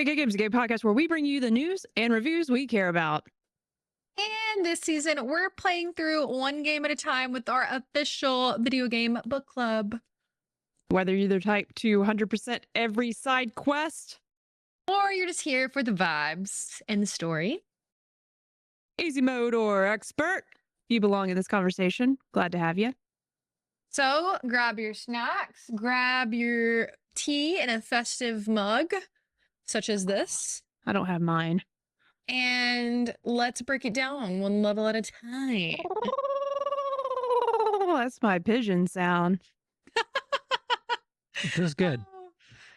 JK Games, a game podcast where we bring you the news and reviews we care about. And this season, we're playing through one game at a time with our official video game book club. Whether you're the type to 100% every side quest, or you're just here for the vibes and the story. easy mode or expert, you belong in this conversation. Glad to have you. So grab your snacks, grab your tea in a festive mug, such as this. I don't have mine. And let's break it down one level at a time. Oh, that's my pigeon sound. Feels good.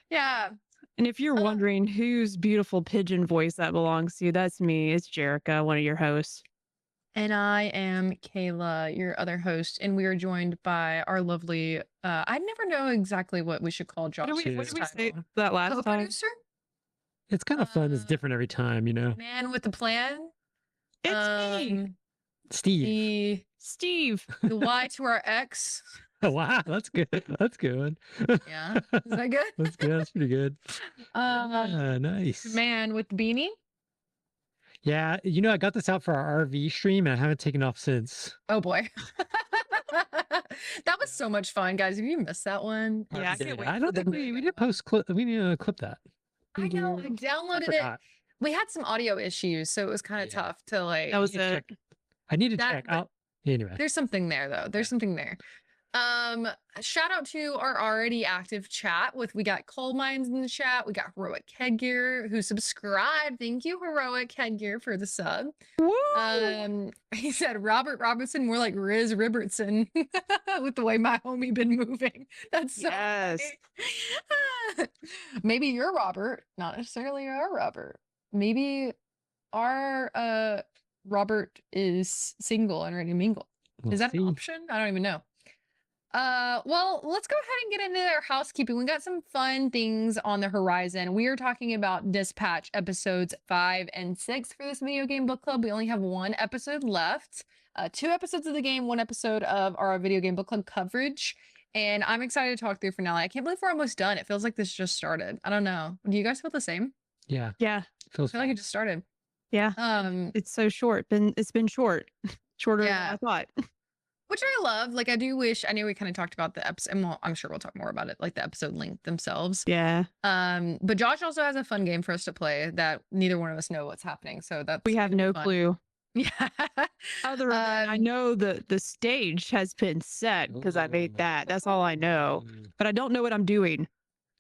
Yeah. And if you're wondering whose beautiful pigeon voice that belongs to, that's me. It's Jerica, one of your hosts. And I am Kayla, your other host, and we are joined by our lovely, I never know exactly what we should call Josh. What did we say that last time? Co-producer? It's kind of fun. It's different every time, you know. Man with the plan. It's me. Steve. Steve. The Y to our X. Oh, wow, that's good. That's good. Yeah. Is that good? That's good. That's pretty good. Nice. Man with the beanie. Yeah, you know, I got this out for our RV stream and I haven't taken off since. Oh boy. That was so much fun, guys. Have you missed that one? Yeah, I can't wait. I don't think we did post clip. We need to clip that. I know. I downloaded it. We had some audio issues, so it was kind of tough to like. That was it. I need to check out. Anyway, there's something there though. There's something there. Shout out to our already active chat we got Coal Mines in the chat. We got Heroic Headgear who subscribed. Thank you, Heroic Headgear, for the sub. Woo! He said Robert Robertson, more like Riz Robertson with the way my homie been moving. That's so yes. Maybe you're Robert, not necessarily our Robert. Maybe our Robert is single and ready to mingle. Is that an option? I don't even know. Well, let's go ahead and get into our housekeeping. We got some fun things on the horizon. We are talking about Dispatch episodes 5 and 6 for this video game book club. We only have one episode left. 2 episodes of the game, 1 episode of our video game book club coverage. And I'm excited to talk through finale. I can't believe we're almost done. It feels like this just started. I don't know. Do you guys feel the same? Yeah. Yeah. I feel like it just started. Yeah. It's so short. It's been short. Shorter than I thought. Which I love. Like, I do wish, I know we kind of talked about the episode, and well, I'm sure we'll talk more about it, like the episode length themselves. Yeah. But Josh also has a fun game for us to play that neither one of us know what's happening. So we have no clue. Yeah. Other than I know the stage has been set because I made that. That's all I know. But I don't know what I'm doing.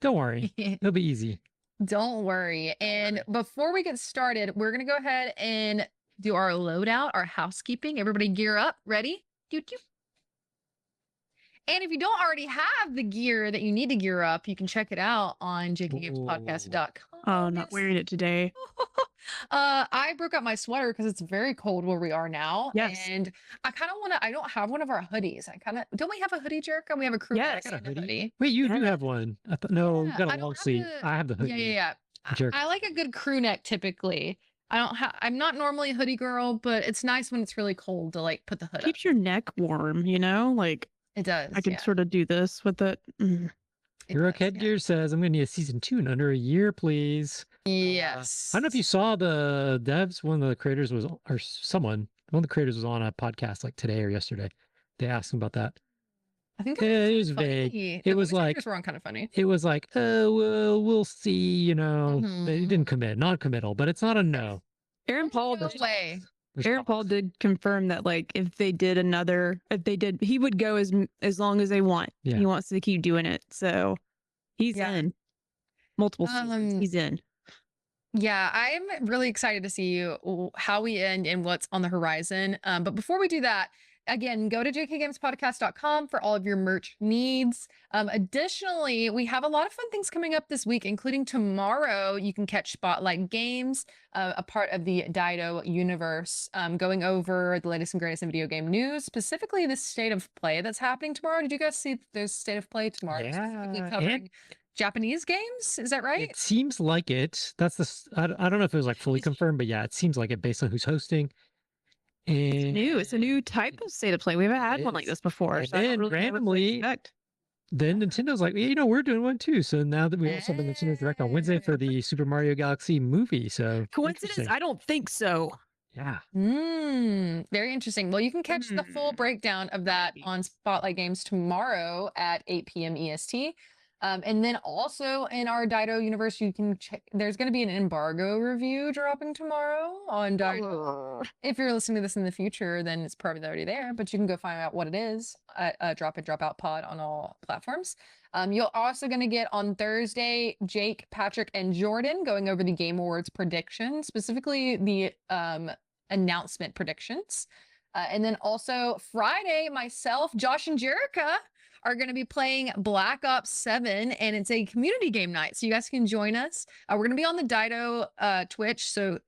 Don't worry. It'll be easy. Don't worry. And before we get started, we're going to go ahead and do our loadout, our housekeeping. Everybody gear up. Ready? Doo-doo. And if you don't already have the gear that you need to gear up, you can check it out on jkgamespodcast.com. Oh, I'm not wearing it today. I broke out my sweater because it's very cold where we are now. Yes. And I kind of want to, I don't have one of our hoodies. Don't we have a hoodie, Jerica? We have a crew. Yes. I got a hoodie. Wait, you do have one. I thought, no, you got a long sleeve. I have the hoodie. Yeah. I like a good crew neck typically. I'm not normally a hoodie girl, but it's nice when it's really cold to like put the hood Keeps your neck warm, you know? Like it does. I can sort of do this with it. Heroic Headgear says, I'm going to need a season 2 in under a year, please. Yes. I don't know if you saw the devs, one of the creators was, or someone, one of the creators was on a podcast like today or yesterday. They asked him about that. I think it was vague. It was like, were kind of funny. It was like, oh, well, we'll see, you know. They didn't commit, non-committal, but it's not a no. Aaron Paul did confirm that like if they did, he would go as long as they want. Yeah. He wants to keep doing it. So he's in multiple seasons. He's in. Yeah, I'm really excited to see how we end and what's on the horizon. But before we do that, again, go to jkgamespodcast.com for all of your merch needs. Additionally, we have a lot of fun things coming up this week, including tomorrow. You can catch Spotlight Games, a part of the Dido universe, going over the latest and greatest in video game news, specifically the state of play that's happening tomorrow. Did you guys see there's state of play tomorrow? Yeah. Covering Japanese games. Is that right? It seems like it. That's I don't know if it was like fully confirmed, but yeah, it seems like it based on who's hosting. It's new. It's a new type of state of play. We haven't had one like this before. So and randomly, then Nintendo's like, you know, we're doing one too. So now that we also have the Nintendo Direct on Wednesday for the Super Mario Galaxy movie. So coincidence? I don't think so. Yeah. Very interesting. Well, you can catch the full breakdown of that on Spotlight Games tomorrow at 8 p.m. EST. And then also in our Dido universe, you can check. There's going to be an embargo review dropping tomorrow on Dido. If you're listening to this in the future, then it's probably already there. But you can go find out what it is at Drop It Drop Out Pod on all platforms. You're also going to get on Thursday Jake, Patrick, and Jordan going over the Game Awards predictions, specifically the announcement predictions. And then also Friday, myself, Josh, and Jerica are going to be playing Black Ops 7, and it's a community game night, so you guys can join us. We're going to be on the Dido Twitch, so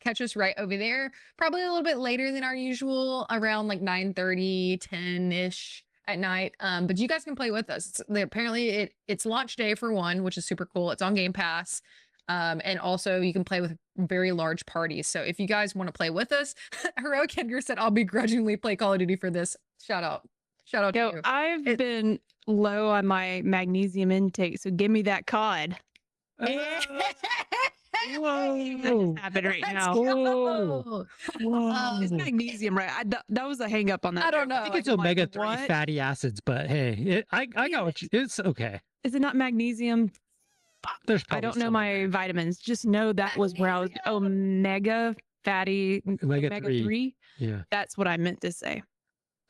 catch us right over there. Probably a little bit later than our usual, around like 9:30, 10-ish at night. But you guys can play with us. Apparently it's launch day for one, which is super cool. It's on Game Pass. And also you can play with very large parties. So if you guys want to play with us, Heroic Edgar said, I'll begrudgingly play Call of Duty for this. Shout out to you. I've been low on my magnesium intake, so give me that COD. Whoa. That just happened right now. Whoa. It's magnesium, right? That was a hang up on that. I don't know. I think it's omega-3 fatty acids, but hey, I got what you, it's okay. Is it not magnesium? I don't know my vitamins. Just know that was where I was. Omega 3. Yeah. That's what I meant to say.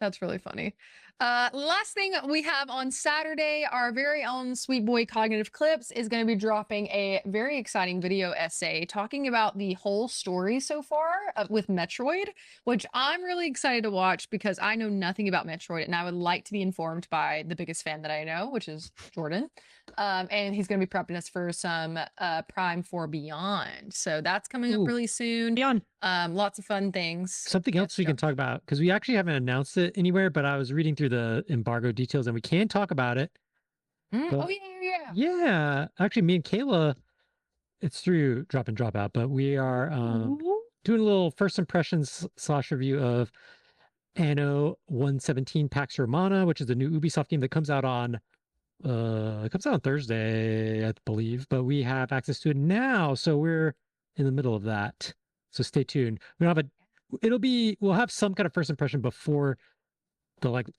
That's really funny. Last thing we have on Saturday, our very own sweet boy Cognitive Clips is going to be dropping a very exciting video essay talking about the whole story so far with Metroid, which I'm really excited to watch because I know nothing about Metroid and I would like to be informed by the biggest fan that I know, which is Jordan. And he's going to be prepping us for some Prime 4 Beyond. So that's coming up really soon. Beyond. Lots of fun things. Something else we can talk about, because we actually haven't announced it anywhere, but I was reading through the embargo details and we can talk about it. Oh, yeah. Yeah. Actually, me and Kayla, it's through Drop and Drop Out, but we are doing a little first impressions / review of Anno 117 Pax Romana, which is the new Ubisoft game that comes out on Thursday, I believe, but we have access to it now, so we're in the middle of that. So stay tuned. We don't have we'll have some kind of first impression before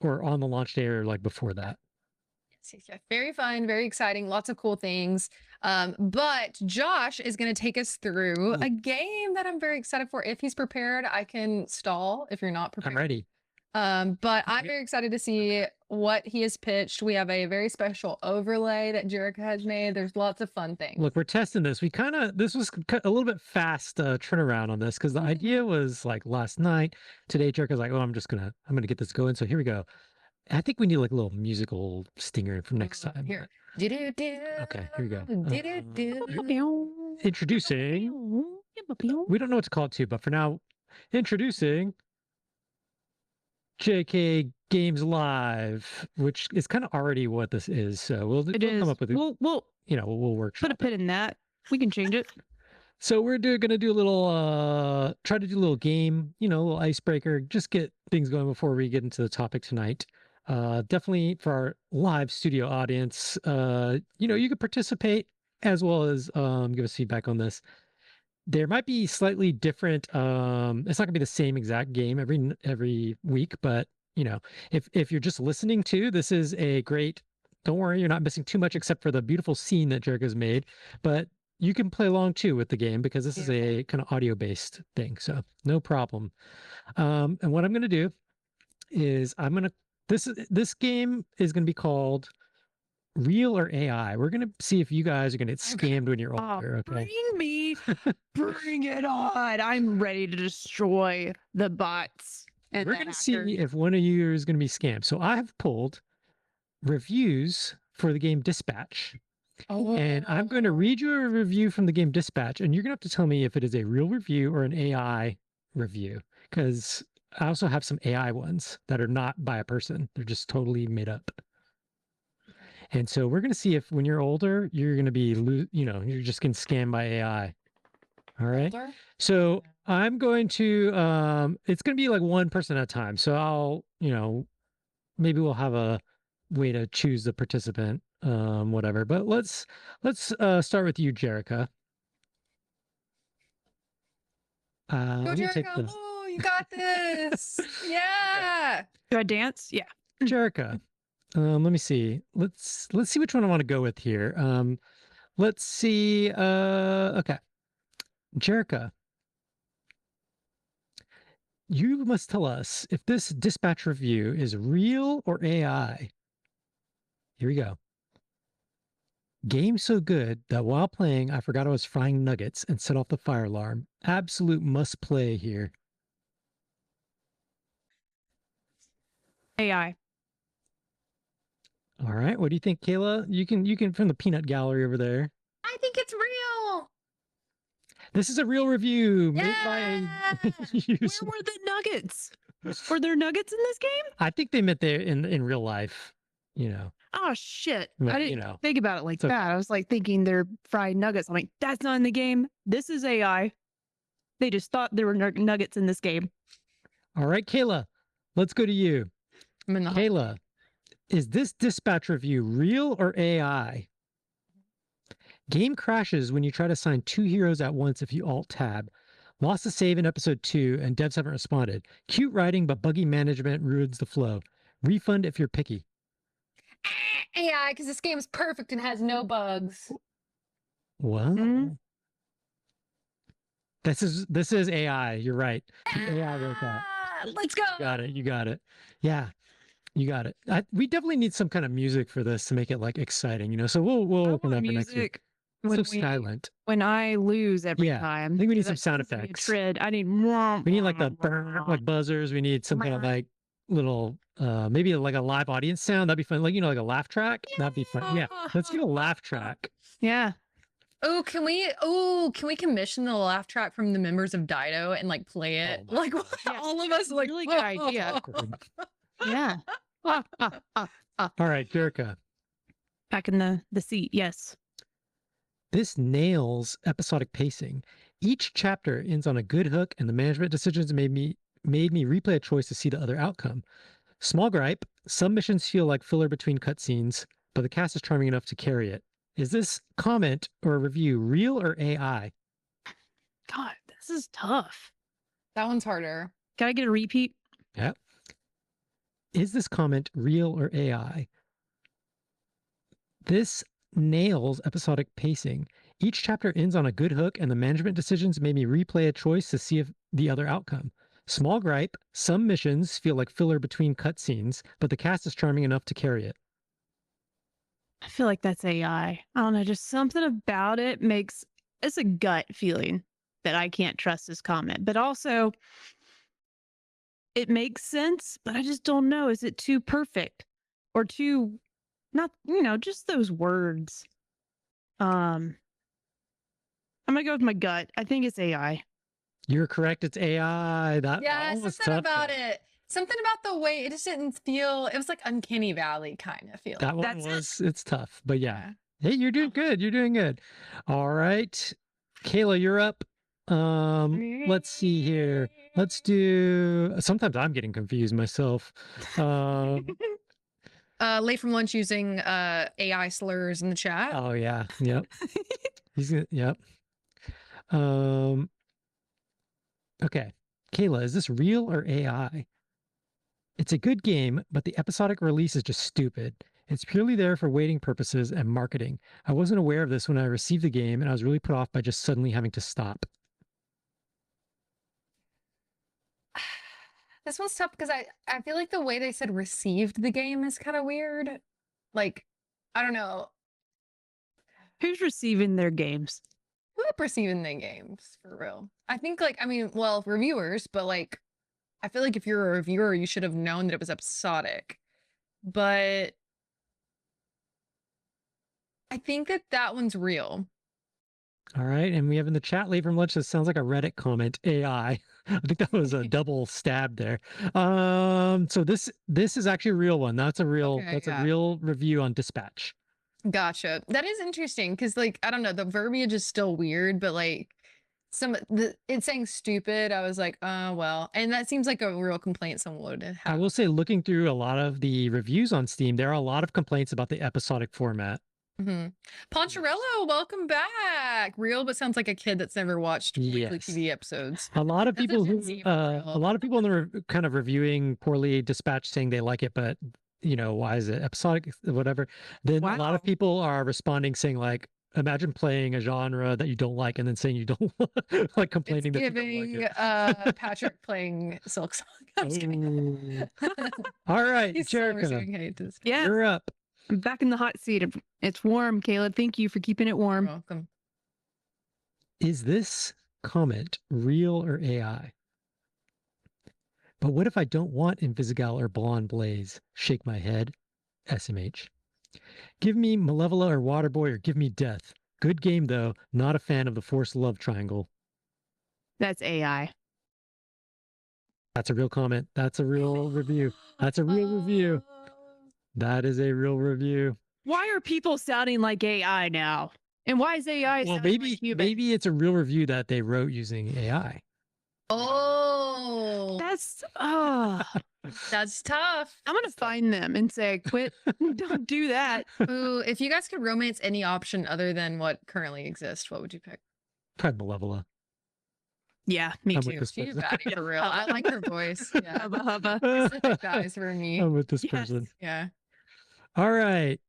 or on the launch day or like before that. Yeah, very fun, very exciting, lots of cool things. But Josh is going to take us through a game that I'm very excited for. If he's prepared, I can stall if you're not prepared. I'm ready. But I'm very excited to see what he has pitched. We have a very special overlay that Jerica has made. There's lots of fun things. Look, we're testing this. This was a little bit fast turnaround on this because the idea was like last night. Today, Jerica's like, I'm gonna get this going. So here we go. I think we need like a little musical stinger from next time. Here. Okay, here we go. Introducing. We don't know what to call it too, but for now, introducing JK Games Live, which is kind of already what this is. So we'll come up with it. We'll workshop. put a pin in that. We can change it. So we're gonna do a little try to do a little game, a little icebreaker, just get things going before we get into the topic tonight. Definitely for our live studio audience, you could participate as well as give us feedback on this. There might be slightly different. It's not gonna be the same exact game every week, but if you're just listening to this, is a great. Don't worry, you're not missing too much except for the beautiful scene that Jerica's made. But you can play along too with the game because this is a kind of audio-based thing, so no problem. And what I'm gonna do is this game is gonna be called Real or AI. We're gonna see if you guys are gonna get scammed when you're older. Okay. Bring it on. I'm ready to destroy the bots. And we're gonna see if one of you is gonna be scammed. So I have pulled reviews for the game Dispatch. And I'm going to read you a review from the game Dispatch, and you're going to have to tell me if it is a real review or an AI review, because I also have some AI ones that are not by a person. They're just totally made up. And so we're going to see if when you're older, you're going to be, you're just getting scammed by AI. All right. So I'm going to, it's going to be like one person at a time. So I'll, maybe we'll have a way to choose the participant, whatever. But let's start with you, Jerica. Go, Jerica! Oh, you got this! Yeah. Do I dance? Yeah. Jerica. Let me see. Let's see which one I want to go with here. Let's see. Okay. Jerica, you must tell us if this dispatch review is real or AI. Here we go. Game so good that while playing, I forgot I was frying nuggets and set off the fire alarm. Absolute must play here. AI. All right. What do you think, Kayla? You can from the peanut gallery over there. I think it's real. This is a real review made by Where were the nuggets? Were there nuggets in this game? I think they meant there in real life, Oh shit. But, I didn't think about it like that. I was like thinking they're fried nuggets. I'm like, that's not in the game. This is AI. They just thought there were nuggets in this game. All right, Kayla, let's go to you. I'm in the Kayla, is this dispatch review real or AI? Game crashes when you try to assign 2 heroes at once if you alt-tab. Lost the save in episode 2 and devs haven't responded. Cute writing, but buggy management ruins the flow. Refund if you're picky. AI, because this game is perfect and has no bugs. What? This is AI. You're right. AI wrote that. Let's go. You got it. Yeah, you got it. We definitely need some kind of music for this to make it like exciting, So we'll open up for next week. So silent. When I lose every time. I think we need some sound effects. I need. We need like the like buzzers. We need some kind of like little maybe like a live audience sound. That'd be fun. Like like a laugh track. That'd be fun. Yeah, let's get a laugh track. Yeah. Oh, can we commission the laugh track from the members of Dido and like play it? Like all of us like really good idea. Yeah. All right, Jerica. Back in the seat. Yes. This nails episodic pacing. Each chapter ends on a good hook, and the management decisions made me replay a choice to see the other outcome. Small gripe, some missions feel like filler between cutscenes, but the cast is charming enough to carry it. Is this comment or review real or AI? God, this is tough. That one's harder. Can I get a repeat? Yeah. Is this comment real or AI? This nails episodic pacing. Each chapter ends on a good hook, and the management decisions made me replay a choice to see if the other outcome. Small gripe, some missions feel like filler between cutscenes, but the cast is charming enough to carry it. I feel like that's AI. I don't know, just something about it makes it's a gut feeling that I can't trust this comment. But also it makes sense, but I just don't know. Is it too perfect or too not, just those words? I'm gonna go with my gut. I think it's AI. You're correct. It's AI. That was something tough, about it. Something about the way it just didn't feel. It was like Uncanny Valley kind of feeling. That one it's tough, but yeah. Hey, you're doing good. You're doing good. All right, Kayla, you're up. Let's see here. Let's do. Sometimes I'm getting confused myself. Late from lunch using AI slurs in the chat. Oh yeah. Yep. Yep. Okay. Kayla, is this real or AI? It's a good game, but the episodic release is just stupid. It's purely there for waiting purposes and marketing. I wasn't aware of this when I received the game, and I was really put off by just suddenly having to stop. This one's tough because I feel like the way they said received the game is kind of weird. Like, I don't know. Who's receiving their games? Who's receiving their games, for real? I think reviewers, but like, I feel like if you're a reviewer, you should have known that it was episodic. But I think that one's real. All right, and we have in the chat late from lunch. This sounds like a Reddit comment. AI. I think that was a double stab there. So this is actually a real one. That's a real a real review on Dispatch. Gotcha. That is interesting because like I don't know, the verbiage is still weird, but like it's saying stupid. I was like, well, and that seems like a real complaint someone would have. I will say, looking through a lot of the reviews on Steam, there are a lot of complaints about the episodic format. Poncherello, welcome back. Real, but sounds like a kid that's never watched weekly TV episodes. A lot of people a lot of people in the kind of reviewing poorly Dispatch saying they like it, but why is it episodic, whatever. Then a lot of people are responding saying like, imagine playing a genre that you don't like and then saying you don't like, complaining it's that giving, you don't like it. Patrick playing Silk Song. I'm just kidding. All right, He's Jerica, yeah, you're up. I'm back in the hot seat. It's warm, Kayla. Thank you for keeping it warm. You're welcome. Is this comment real or AI? But what if I don't want Invisigal or Blonde Blaze? Shake my head. SMH. Give me Malevola or Waterboy or give me Death. Good game, though. Not a fan of the forced love triangle. That's AI. That's a real comment. That's a real review. That's a real review. That is a real review. Why are people sounding like AI now? And why is AI sounding like human? Maybe it's a real review that they wrote using AI. Oh, that's tough. I'm gonna find them and say, quit. Don't do that. Ooh, if you guys could romance any option other than what currently exists, what would you pick? Probably Malevola. Yeah, me I'm too. She's baddie for real. I like her voice. Yeah. Hubba hubba. Specific guys for me. I'm with this person. Yeah. All right.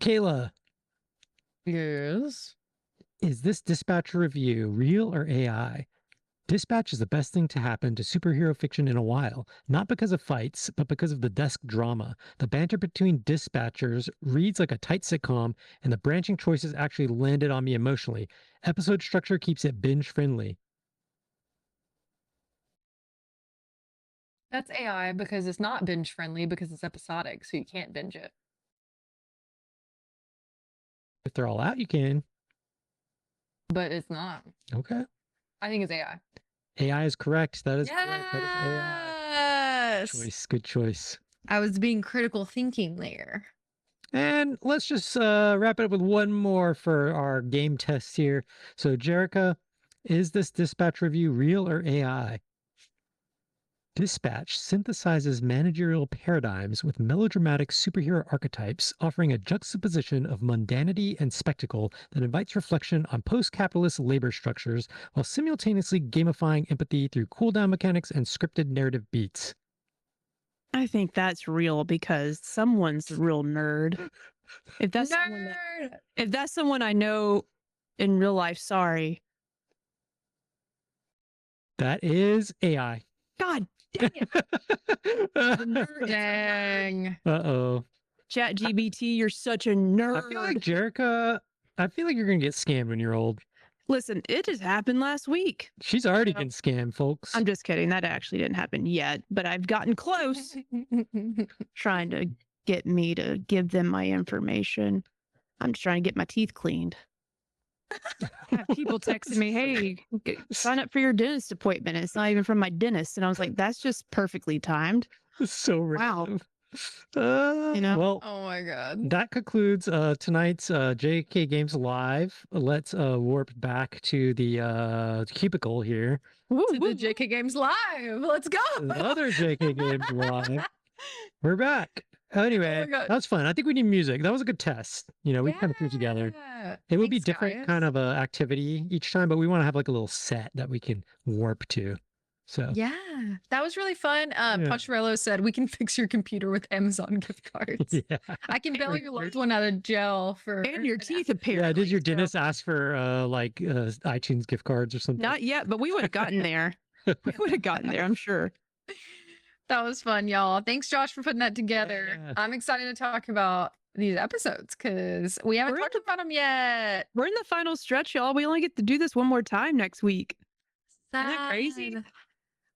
Kayla. Yes. Is this Dispatch review real or AI? Dispatch is the best thing to happen to superhero fiction in a while, not because of fights, but because of the desk drama. The banter between dispatchers reads like a tight sitcom, and the branching choices actually landed on me emotionally. Episode structure keeps it binge-friendly. That's AI because it's not binge friendly because it's episodic, so you can't binge it. If they're all out, you can. But it's not. Okay. I think it's AI. AI is correct. That is correct. That is AI. Choice. Good choice. I was being critical thinking there. And let's just wrap it up with one more for our game test here. So, Jerica, is this Dispatch review real or AI? Dispatch synthesizes managerial paradigms with melodramatic superhero archetypes, offering a juxtaposition of mundanity and spectacle that invites reflection on post-capitalist labor structures while simultaneously gamifying empathy through cooldown mechanics and scripted narrative beats. I think that's real because someone's a real nerd. If that's someone I know in real life, sorry. That is AI. God dang it. Dang. Uh-oh. ChatGPT, you're such a nerd. I feel like Jerica, you're going to get scammed when you're old. Listen, it just happened last week. She's already getting scammed, folks. I'm just kidding. That actually didn't happen yet, but I've gotten close. Trying to get me to give them my information. I'm just trying to get my teeth cleaned. I have people texting me, hey, sign up for your dentist appointment. It's not even from my dentist. And I was like, that's just perfectly timed. So wow. Well, oh my God. That concludes tonight's JK Games Live. Let's warp back to the cubicle here. To the JK Games Live. Let's go. Another JK Games Live. We're back. Anyway, that was fun. I think we need music. That was a good test. We kind of threw together. It would be different kind of activity each time, but we want to have like a little set that we can warp to. So yeah, that was really fun. Poncherello said we can fix your computer with Amazon gift cards. Yeah. I can bail your loved one out of jail for and your teeth apparently. Yeah, did your dentist ask for iTunes gift cards or something? Not yet, but we would have gotten there. I'm sure. That was fun, y'all. Thanks, Josh, for putting that together. Yeah. I'm excited to talk about these episodes because we haven't talked about them yet. We're in the final stretch, y'all. We only get to do this one more time next week. Sad. Isn't that crazy?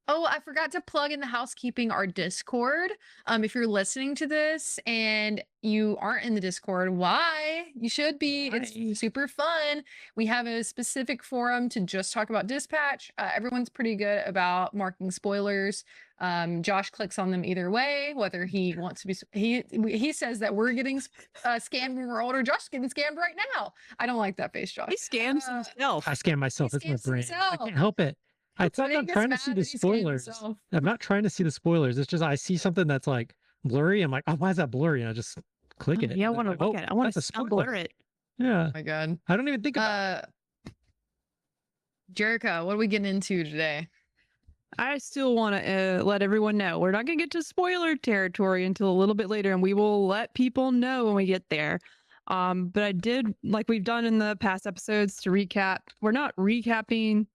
Oh, I forgot to plug in the housekeeping, our Discord. If you're listening to this and you aren't in the Discord, why? You should be. Why? It's super fun. We have a specific forum to just talk about dispatch. Everyone's pretty good about marking spoilers. Josh clicks on them either way, whether he wants to be. He says that we're getting scammed when we're older. Josh is getting scammed right now. I don't like that face, Josh. He scams himself. I scam myself. He It's my scams brain. I himself. can't help it. It's not But he I'm gets trying to mad see the that he scammed spoilers. himself. I'm not trying to see the spoilers. It's just I see something that's like blurry. I'm like, oh, why is that blurry? And I just click it. Yeah, I and want to I'm look like, at it. I want that's to a spoiler. blur it. Yeah. Oh my god. I don't even think about it. Jerica, what are we getting into today? I still want to let everyone know we're not going to get to spoiler territory until a little bit later, and we will let people know when we get there. But I did, like we've done in the past episodes, to recap. We're not recapping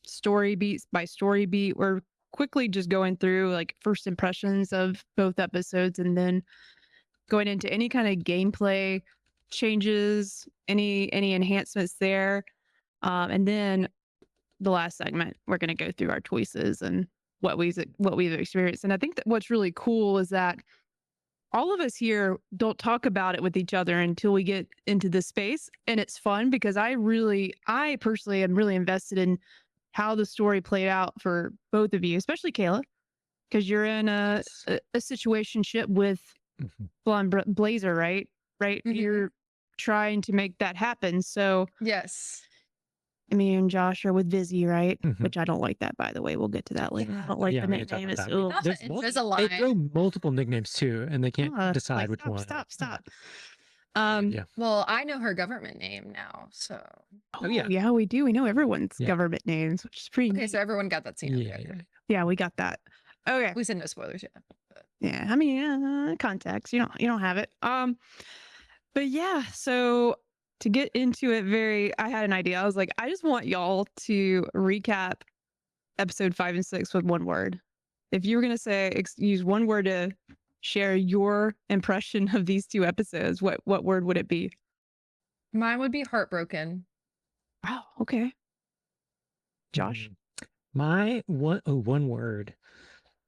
story beats by story beat. We're quickly just going through like first impressions of both episodes, and then going into any kind of gameplay changes, any enhancements there, and then the last segment we're going to go through our choices and what we've experienced. And I think that what's really cool is that all of us here don't talk about it with each other until we get into this space, and it's fun because I personally am really invested in how the story played out for both of you, especially Kayla, because you're in a situationship with Blonde Blazer, right? Mm-hmm. You're trying to make that happen. So yes, me and Josh are with Vizzy, right? Which I don't like that, by the way. We'll get to that later. I don't like the nickname. It's they throw multiple nicknames too, and they can't decide which one. Stop. Yeah. Well, I know her government name now, so. Oh yeah. Yeah, we do. We know everyone's government names, which is pretty. Okay, neat. So everyone got that scene. Yeah, we got that. Okay. We said no spoilers yet. But... Yeah, I mean, context. You don't have it. But yeah, so to get into it, I had an idea. I was like, I just want y'all to recap episode 5 and 6 with one word. If you were gonna use one word to share your impression of these two episodes, what word would it be? Mine would be heartbroken. Wow. Okay. Josh. My one word.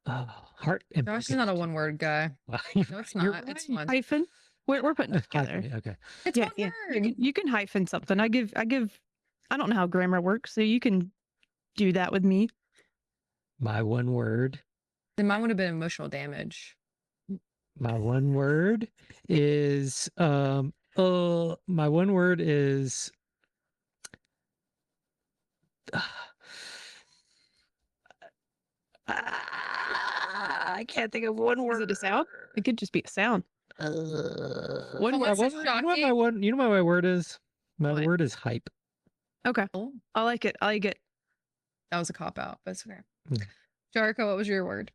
Heart. Josh is not a one word guy. No, it's not. Right. It's one. Hyphen. We're putting it together. Okay. It's one word. You can hyphen something. I don't know how grammar works, so you can do that with me. My one word. Then mine would have been emotional damage. My one word is my one word is I can't think of one word. Is it a sound? It could just be a sound. You know what my word is? My word is hype. Okay. I like it. That was a cop out, but it's okay. Jerica, what was your word?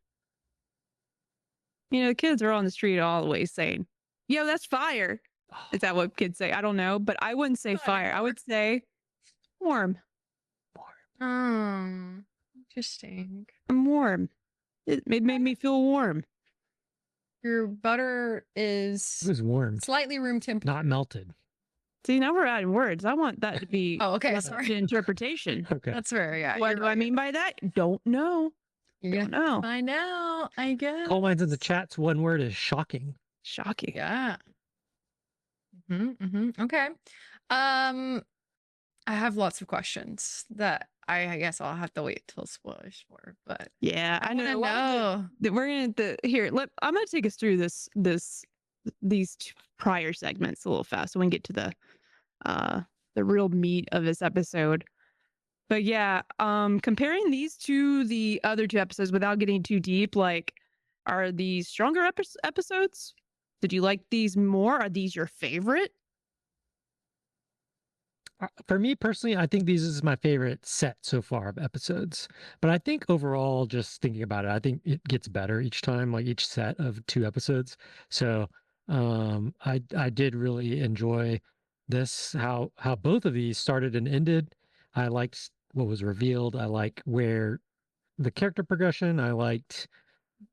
The kids are on the street always saying, yo, that's fire. Is that what kids say? I don't know, but I wouldn't say fire. I would say warm. Interesting. I'm warm. It made me feel warm. Your butter is warm. Slightly room temperature. Not melted. See, now we're adding words. I want that to be sorry. Interpretation. Okay. That's fair, yeah. What do I mean by that? Don't know. Don't know. Find out, I guess. Coal mines in the chats, one word is shocking. Shocking. Yeah. Okay. I have lots of questions that I guess I'll have to wait till spoilers for, but yeah, I know. We're gonna I'm gonna take us through these prior segments a little fast so we can get to the real meat of this episode. But yeah, comparing these to the other two episodes without getting too deep, like, are these stronger episodes? Did you like these more? Are these your favorite? For me personally, I think these is my favorite set so far of episodes. But I think overall, just thinking about it, I think it gets better each time, like each set of 2 episodes. So I did really enjoy this, how both of these started and ended. I liked what was revealed. I like where the character progression. I liked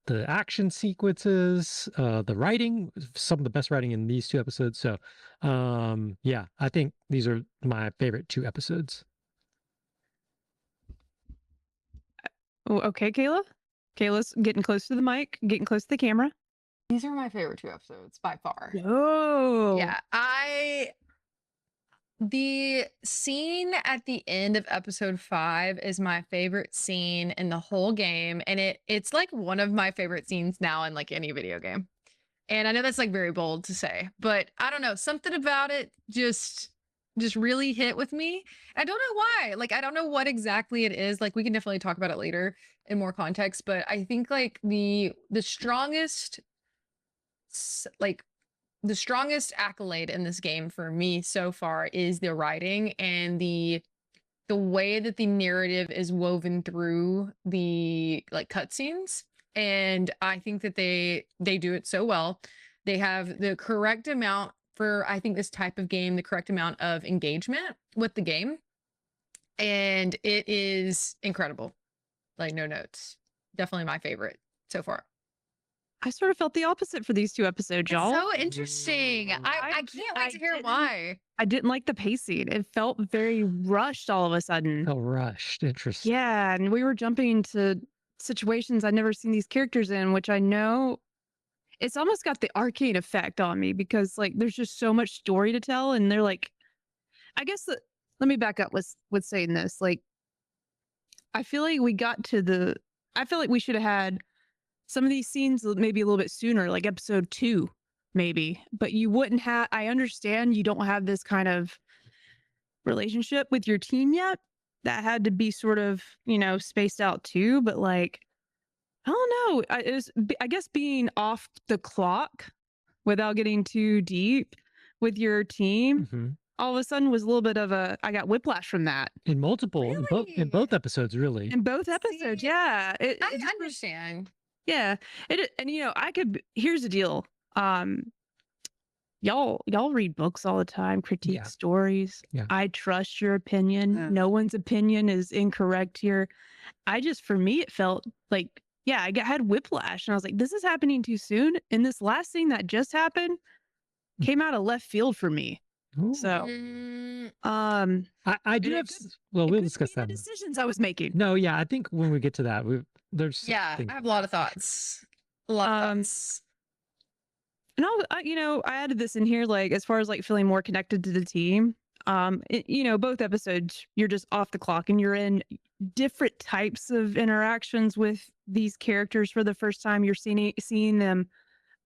the action sequences, the writing, some of the best writing in these 2 episodes. So, yeah, I think these are my favorite 2 episodes. Okay, Kayla. Kayla's getting close to the mic, getting close to the camera. These are my favorite 2 episodes by far. Oh, Yeah, the scene at the end of episode 5 is my favorite scene in the whole game, and it's like one of my favorite scenes now in like any video game. And I know that's like very bold to say, but I don't know, something about it just really hit with me. I don't know why. Like I don't know what exactly it is. Like we can definitely talk about it later in more context, but I think like the strongest like the strongest accolade in this game for me so far is the writing and the way that the narrative is woven through the like cutscenes. And I think that they do it so well. They have the correct amount for, I think, this type of game, the correct amount of engagement with the game. And it is incredible. Like no notes. Definitely my favorite so far. I sort of felt the opposite for these 2 episodes, y'all. It's so interesting. I can't wait to hear why. I didn't like the pacing. It felt very rushed all of a sudden. Oh, rushed. Interesting. Yeah, and we were jumping into situations I'd never seen these characters in, which I know it's almost got the arcane effect on me because like there's just so much story to tell, and they're like, I guess let me back up with saying this. Like, I feel like I feel like we should have had some of these scenes maybe a little bit sooner, like episode 2, maybe. But you wouldn't have. I understand you don't have this kind of relationship with your team yet. That had to be sort of, spaced out too. But like, I don't know. I guess being off the clock without getting too deep with your team, all of a sudden was a little bit of I got whiplash from that. In both episodes, really. In both episodes, yeah. I understand. Yeah. Here's the deal. Y'all read books all the time, critique stories. Yeah. I trust your opinion. No one's opinion is incorrect here. For me, it felt like, I had whiplash and I was like, this is happening too soon. And this last thing that just happened came out of left field for me. Ooh. So, I do have, we'll discuss that. The decisions I was making. No, yeah, I think when we get to that, I have a lot of thoughts. A lot of thoughts. And I added this in here, like, as far as like feeling more connected to the team. Both episodes, you're just off the clock and you're in different types of interactions with these characters for the first time. You're seeing them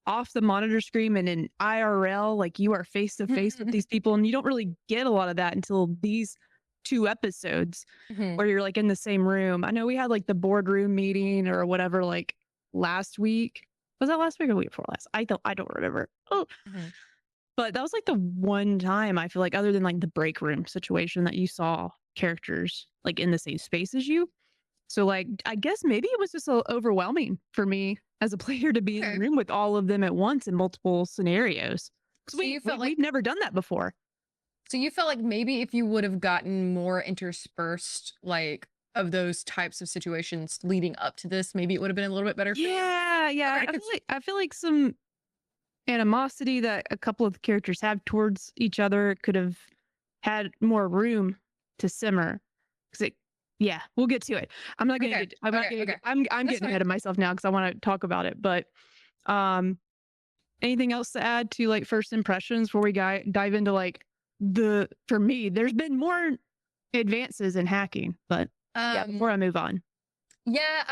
off the monitor screen and in IRL, like you are face to face with these people. And you don't really get a lot of that until these 2 episodes where you're like in the same room. I know we had like the boardroom meeting or whatever, like last week. Was that last week or the week before last? I don't remember. But that was like the one time I feel like, other than like the break room situation, that you saw characters like in the same space as you. So like, I guess maybe it was just overwhelming for me as a player to be in the room with all of them at once in multiple scenarios. So we've never done that before. So you felt like maybe if you would have gotten more interspersed, like, of those types of situations leading up to this, maybe it would have been a little bit better for you? Yeah. I feel like some animosity that a couple of the characters have towards each other could have had more room to simmer. We'll get to it. I'm not gonna I'm getting ahead of myself now because I want to talk about it. But anything else to add to like first impressions before we dive into like for me, there's been more advances in hacking, but before I move on. Yeah,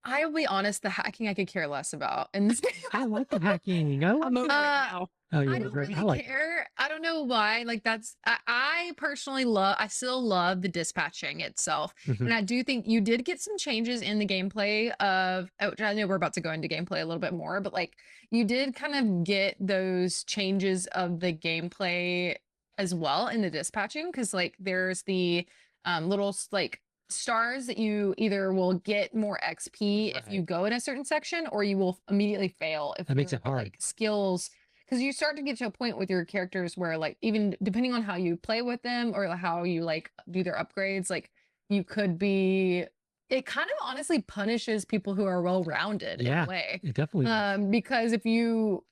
I'll be honest, the hacking I could care less about in this game. I like the hacking. I'm over it now. Oh, I don't really care. I don't know why. Like I personally I still love the dispatching itself. And I do think you did get some changes in the gameplay I know we're about to go into gameplay a little bit more, but like you did kind of get those changes of the gameplay as well in the dispatching. Cause like there's the little like stars that you either will get more XP if you go in a certain section, or you will immediately fail if that makes it hard. Like skills, because you start to get to a point with your characters where like even depending on how you play with them or how you like do their upgrades, like you could be, it kind of honestly punishes people who are well-rounded in a way. It definitely does. Because if you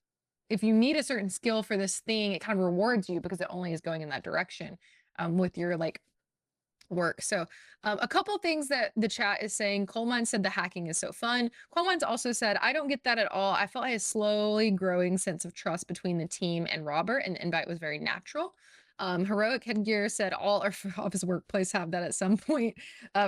need a certain skill for this thing, it kind of rewards you because it only is going in that direction with your like work. So a couple things that the chat is saying. Coal Mine said the hacking is so fun. Coal Mine's also said, I don't get that at all. I felt like a slowly growing sense of trust between the team and Robert, and the invite was very natural. Heroic Headgear said all of his workplace have that at some point.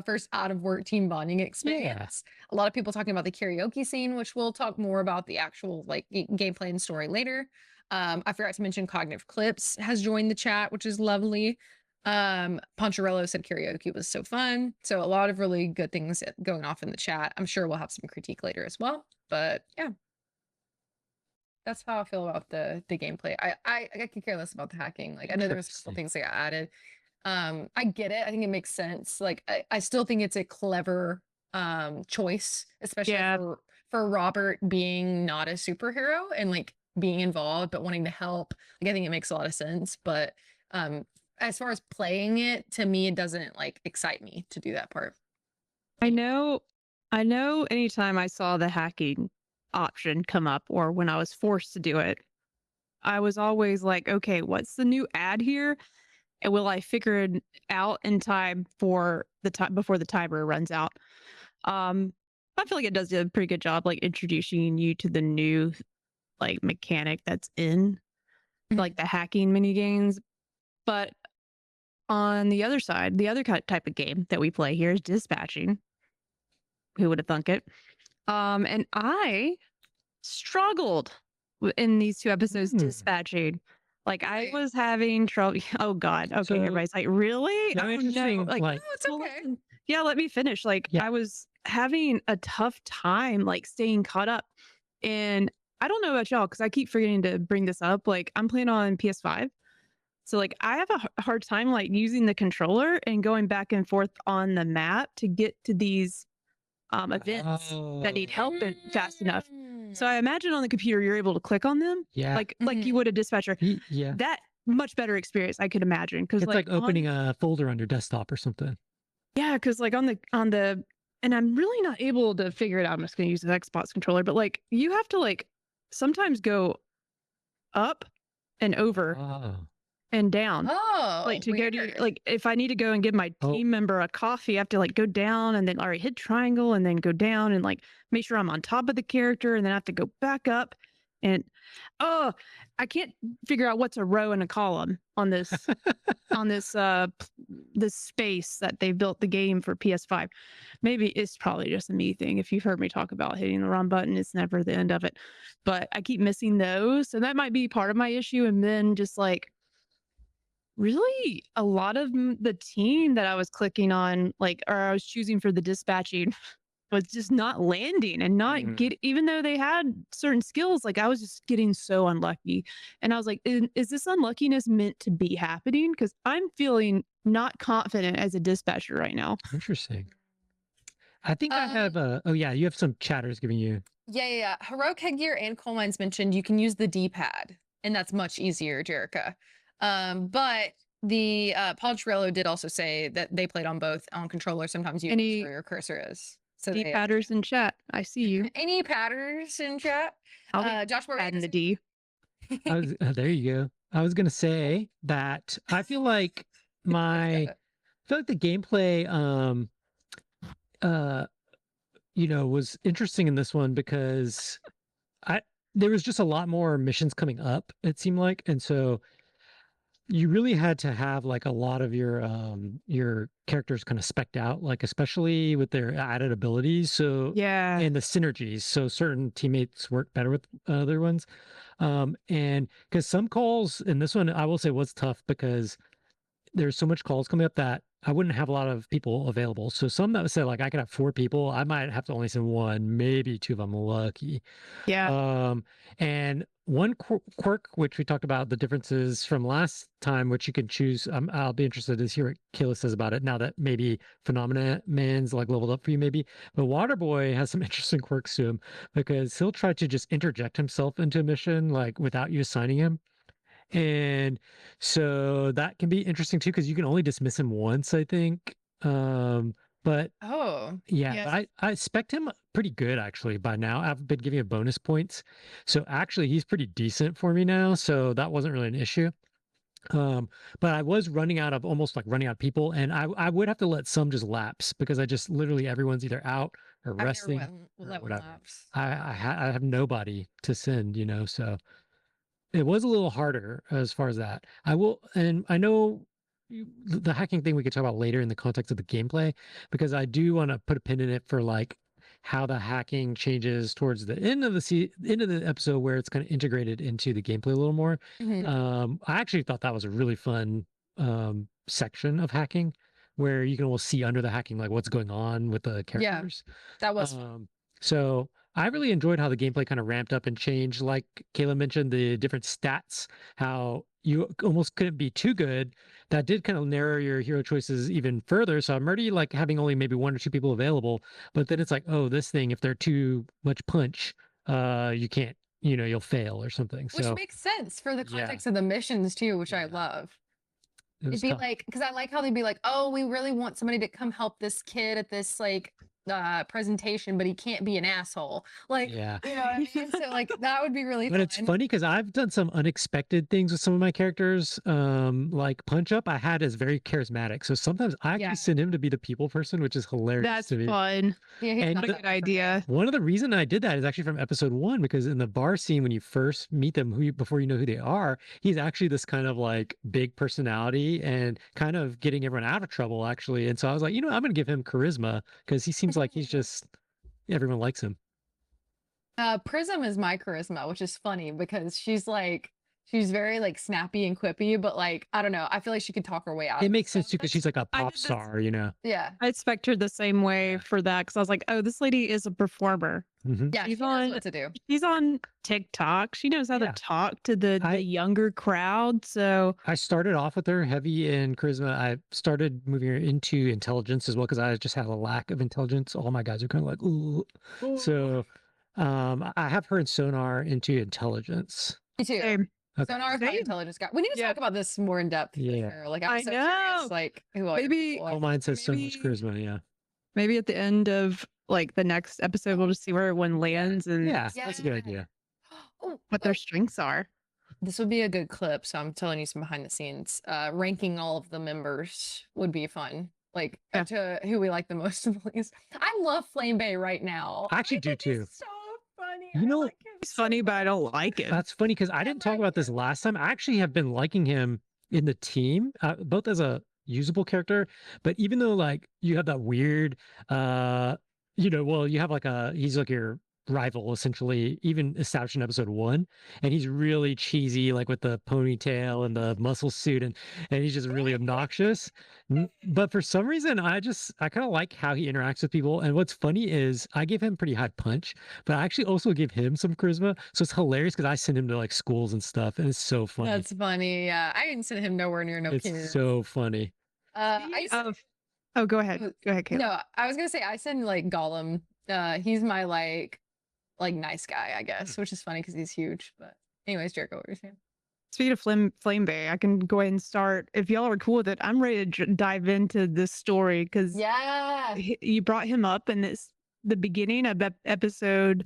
First out of work team bonding experience. A lot of people talking about the karaoke scene, which we'll talk more about the actual like gameplay and story later. I forgot to mention Cognitive Clips has joined the chat, which is lovely. Poncharello said karaoke was so fun. So a lot of really good things going off in the chat. I'm sure we'll have some critique later as well. But yeah. That's how I feel about the gameplay. I could care less about the hacking. Like I know there was a couple things that got added. I get it. I think it makes sense. Like I still think it's a clever choice, especially for Robert being not a superhero and like being involved but wanting to help. Like I think it makes a lot of sense. But as far as playing it, to me, it doesn't like excite me to do that part. I know anytime I saw the hacking option come up or when I was forced to do it, I was always like, okay, what's the new ad here? And will I figure it out in time for the time before the timer runs out? I feel like it does a pretty good job like introducing you to the new like mechanic that's in like the hacking mini games. But on the other side, the other type of game that we play here is dispatching. Who would have thunk it? And I struggled in these 2 episodes dispatching. Like I was having trouble. Oh God. Okay. So, everybody's like, really? Yeah, interesting. Like, no, it's okay. Yeah, let me finish. Like I was having a tough time like staying caught up. And I don't know about y'all because I keep forgetting to bring this up. Like I'm playing on PS5. So like I have a hard time like using the controller and going back and forth on the map to get to these events that need help fast enough. So I imagine on the computer you're able to click on them, like you would a dispatcher. Yeah, that much better experience I could imagine because it's like opening a folder on your desktop or something. Yeah, because like on the and I'm really not able to figure it out. I'm just going to use the Xbox controller, but like you have to like sometimes go up and over. And down. Like to go to like if I need to go and give my team member a coffee, I have to like go down and then hit triangle and then go down and like make sure I'm on top of the character and then I have to go back up and I can't figure out what's a row and a column on this on this this space that they built the game for PS5. Maybe it's probably just a me thing. If you've heard me talk about hitting the wrong button, it's never the end of it. But I keep missing those. So that might be part of my issue. And then just like really a lot of the team that I was clicking on, like, or I was choosing for the dispatching was just not landing and not even though they had certain skills, like I was just getting so unlucky. And I was like, is this unluckiness meant to be happening? Because I'm feeling not confident as a dispatcher right now. Interesting. I think I have you have some chatters giving you. Yeah. Heroic Headgear and Coal Mines mentioned you can use the D-pad, and that's much easier, Jerica. But the Poncharello did also say that they played on both on controller. Sometimes you use where your cursor is. So D patters in chat. I see you. Any patterns in chat? Josh, adding the D. There you go. I was gonna say that I feel like the gameplay was interesting in this one because there was just a lot more missions coming up, it seemed like, and so you really had to have like a lot of your characters kind of specced out, like especially with their added abilities. So and the synergies. So certain teammates work better with other ones. And because some calls in this one, I will say was tough because there's so much calls coming up that I wouldn't have a lot of people available. So some that said like I could have 4 people, I might have to only send 1, maybe 2 if I'm lucky. And one quirk, which we talked about the differences from last time, which you can choose. I'll be interested to hear what Kayla says about it now that maybe Phenomena Man's like leveled up for you, maybe. But Waterboy has some interesting quirks to him because he'll try to just interject himself into a mission like without you assigning him. And so that can be interesting too, because you can only dismiss him once, I think. But I expect him pretty good actually by now. I've been giving him bonus points. So actually he's pretty decent for me now. So that wasn't really an issue. But I was running out of people, and I would have to let some just lapse because I just literally everyone's either out or resting or let one whatever. lapse. I have nobody to send, so it was a little harder as far as that. And I know the hacking thing we could talk about later in the context of the gameplay, because I do want to put a pin in it for like how the hacking changes towards the end of the episode where it's kind of integrated into the gameplay a little more. I actually thought that was a really fun section of hacking where you can almost see under the hacking like what's going on with the characters. Yeah, that was fun. So I really enjoyed how the gameplay kind of ramped up and changed. Like Kayla mentioned, the different stats, how you almost couldn't be too good. That did kind of narrow your hero choices even further. So I'm already like having only maybe 1 or 2 people available, but then it's like, oh, this thing, if they're too much punch, you can't, you'll fail or something. Which So makes sense for the context of the missions too, which I love. It'd be like, because I like how they'd be like, oh, we really want somebody to come help this kid at this like presentation, but he can't be an asshole. Like, yeah. you know what I mean? So like that would be really But fun. it's funny because I've done some unexpected things with some of my characters. Like Punch Up, I had as very charismatic. So sometimes I actually send him to be the people person, which is hilarious. That's to me. fun. Yeah, he's and not a good idea. One of the reason I did that is actually from episode 1, because in the bar scene, when you first meet them, before you know who they are, he's actually this kind of like big personality and kind of getting everyone out of trouble, actually. And so I was like, I'm going to give him charisma because he seems like he's just, everyone likes him. Prism is my charisma, which is funny because she's very like snappy and quippy, but like I don't know, I feel like she could talk her way out. It makes sense too because she's like a pop star, Yeah, I expect her the same way for that because I was like, oh, this lady is a performer. Yeah, she knows what to do. She's on TikTok. She knows how to talk to the younger crowd. So I started off with her heavy in charisma. I started moving her into intelligence as well because I just had a lack of intelligence. All my guys are kind of like, ooh. So I have her in Sonar into intelligence. Me too. Same. Okay. Sonar is my intelligence guy. We need to talk about this more in depth. Yeah. Sure. Like I'm so curious, like maybe all mine says so much charisma. Yeah. Maybe at the end of like the next episode, we'll just see where everyone lands and that's a good idea. What their strengths are. This would be a good clip. So I'm telling you some behind the scenes. Ranking all of the members would be fun. Like to who we like the most of the least. I love Flame Bay right now. I actually do too. So funny. It's funny, but I don't like it. That's funny because I didn't talk about this last time. I actually have been liking him in the team, both as a usable character, but even though like you have that weird, you have like he's like your rival essentially, even established in episode 1, and he's really cheesy, like with the ponytail and the muscle suit, and he's just really obnoxious. But for some reason, I kind of like how he interacts with people. And what's funny is I give him pretty high punch, but I actually also give him some charisma. So it's hilarious because I send him to like schools and stuff, and it's so funny. That's funny. Yeah, I didn't send him nowhere near no kids. It's so funny. Oh, go ahead. Go ahead, Kayla. No, I was gonna say I send like Gollum. He's my like nice guy, I guess, which is funny because he's huge. But anyways, Jerica, what were you saying? Speaking of Flame Bay, I can go ahead and start. If y'all are cool with it, I'm ready to dive into this story because you brought him up in the beginning of episode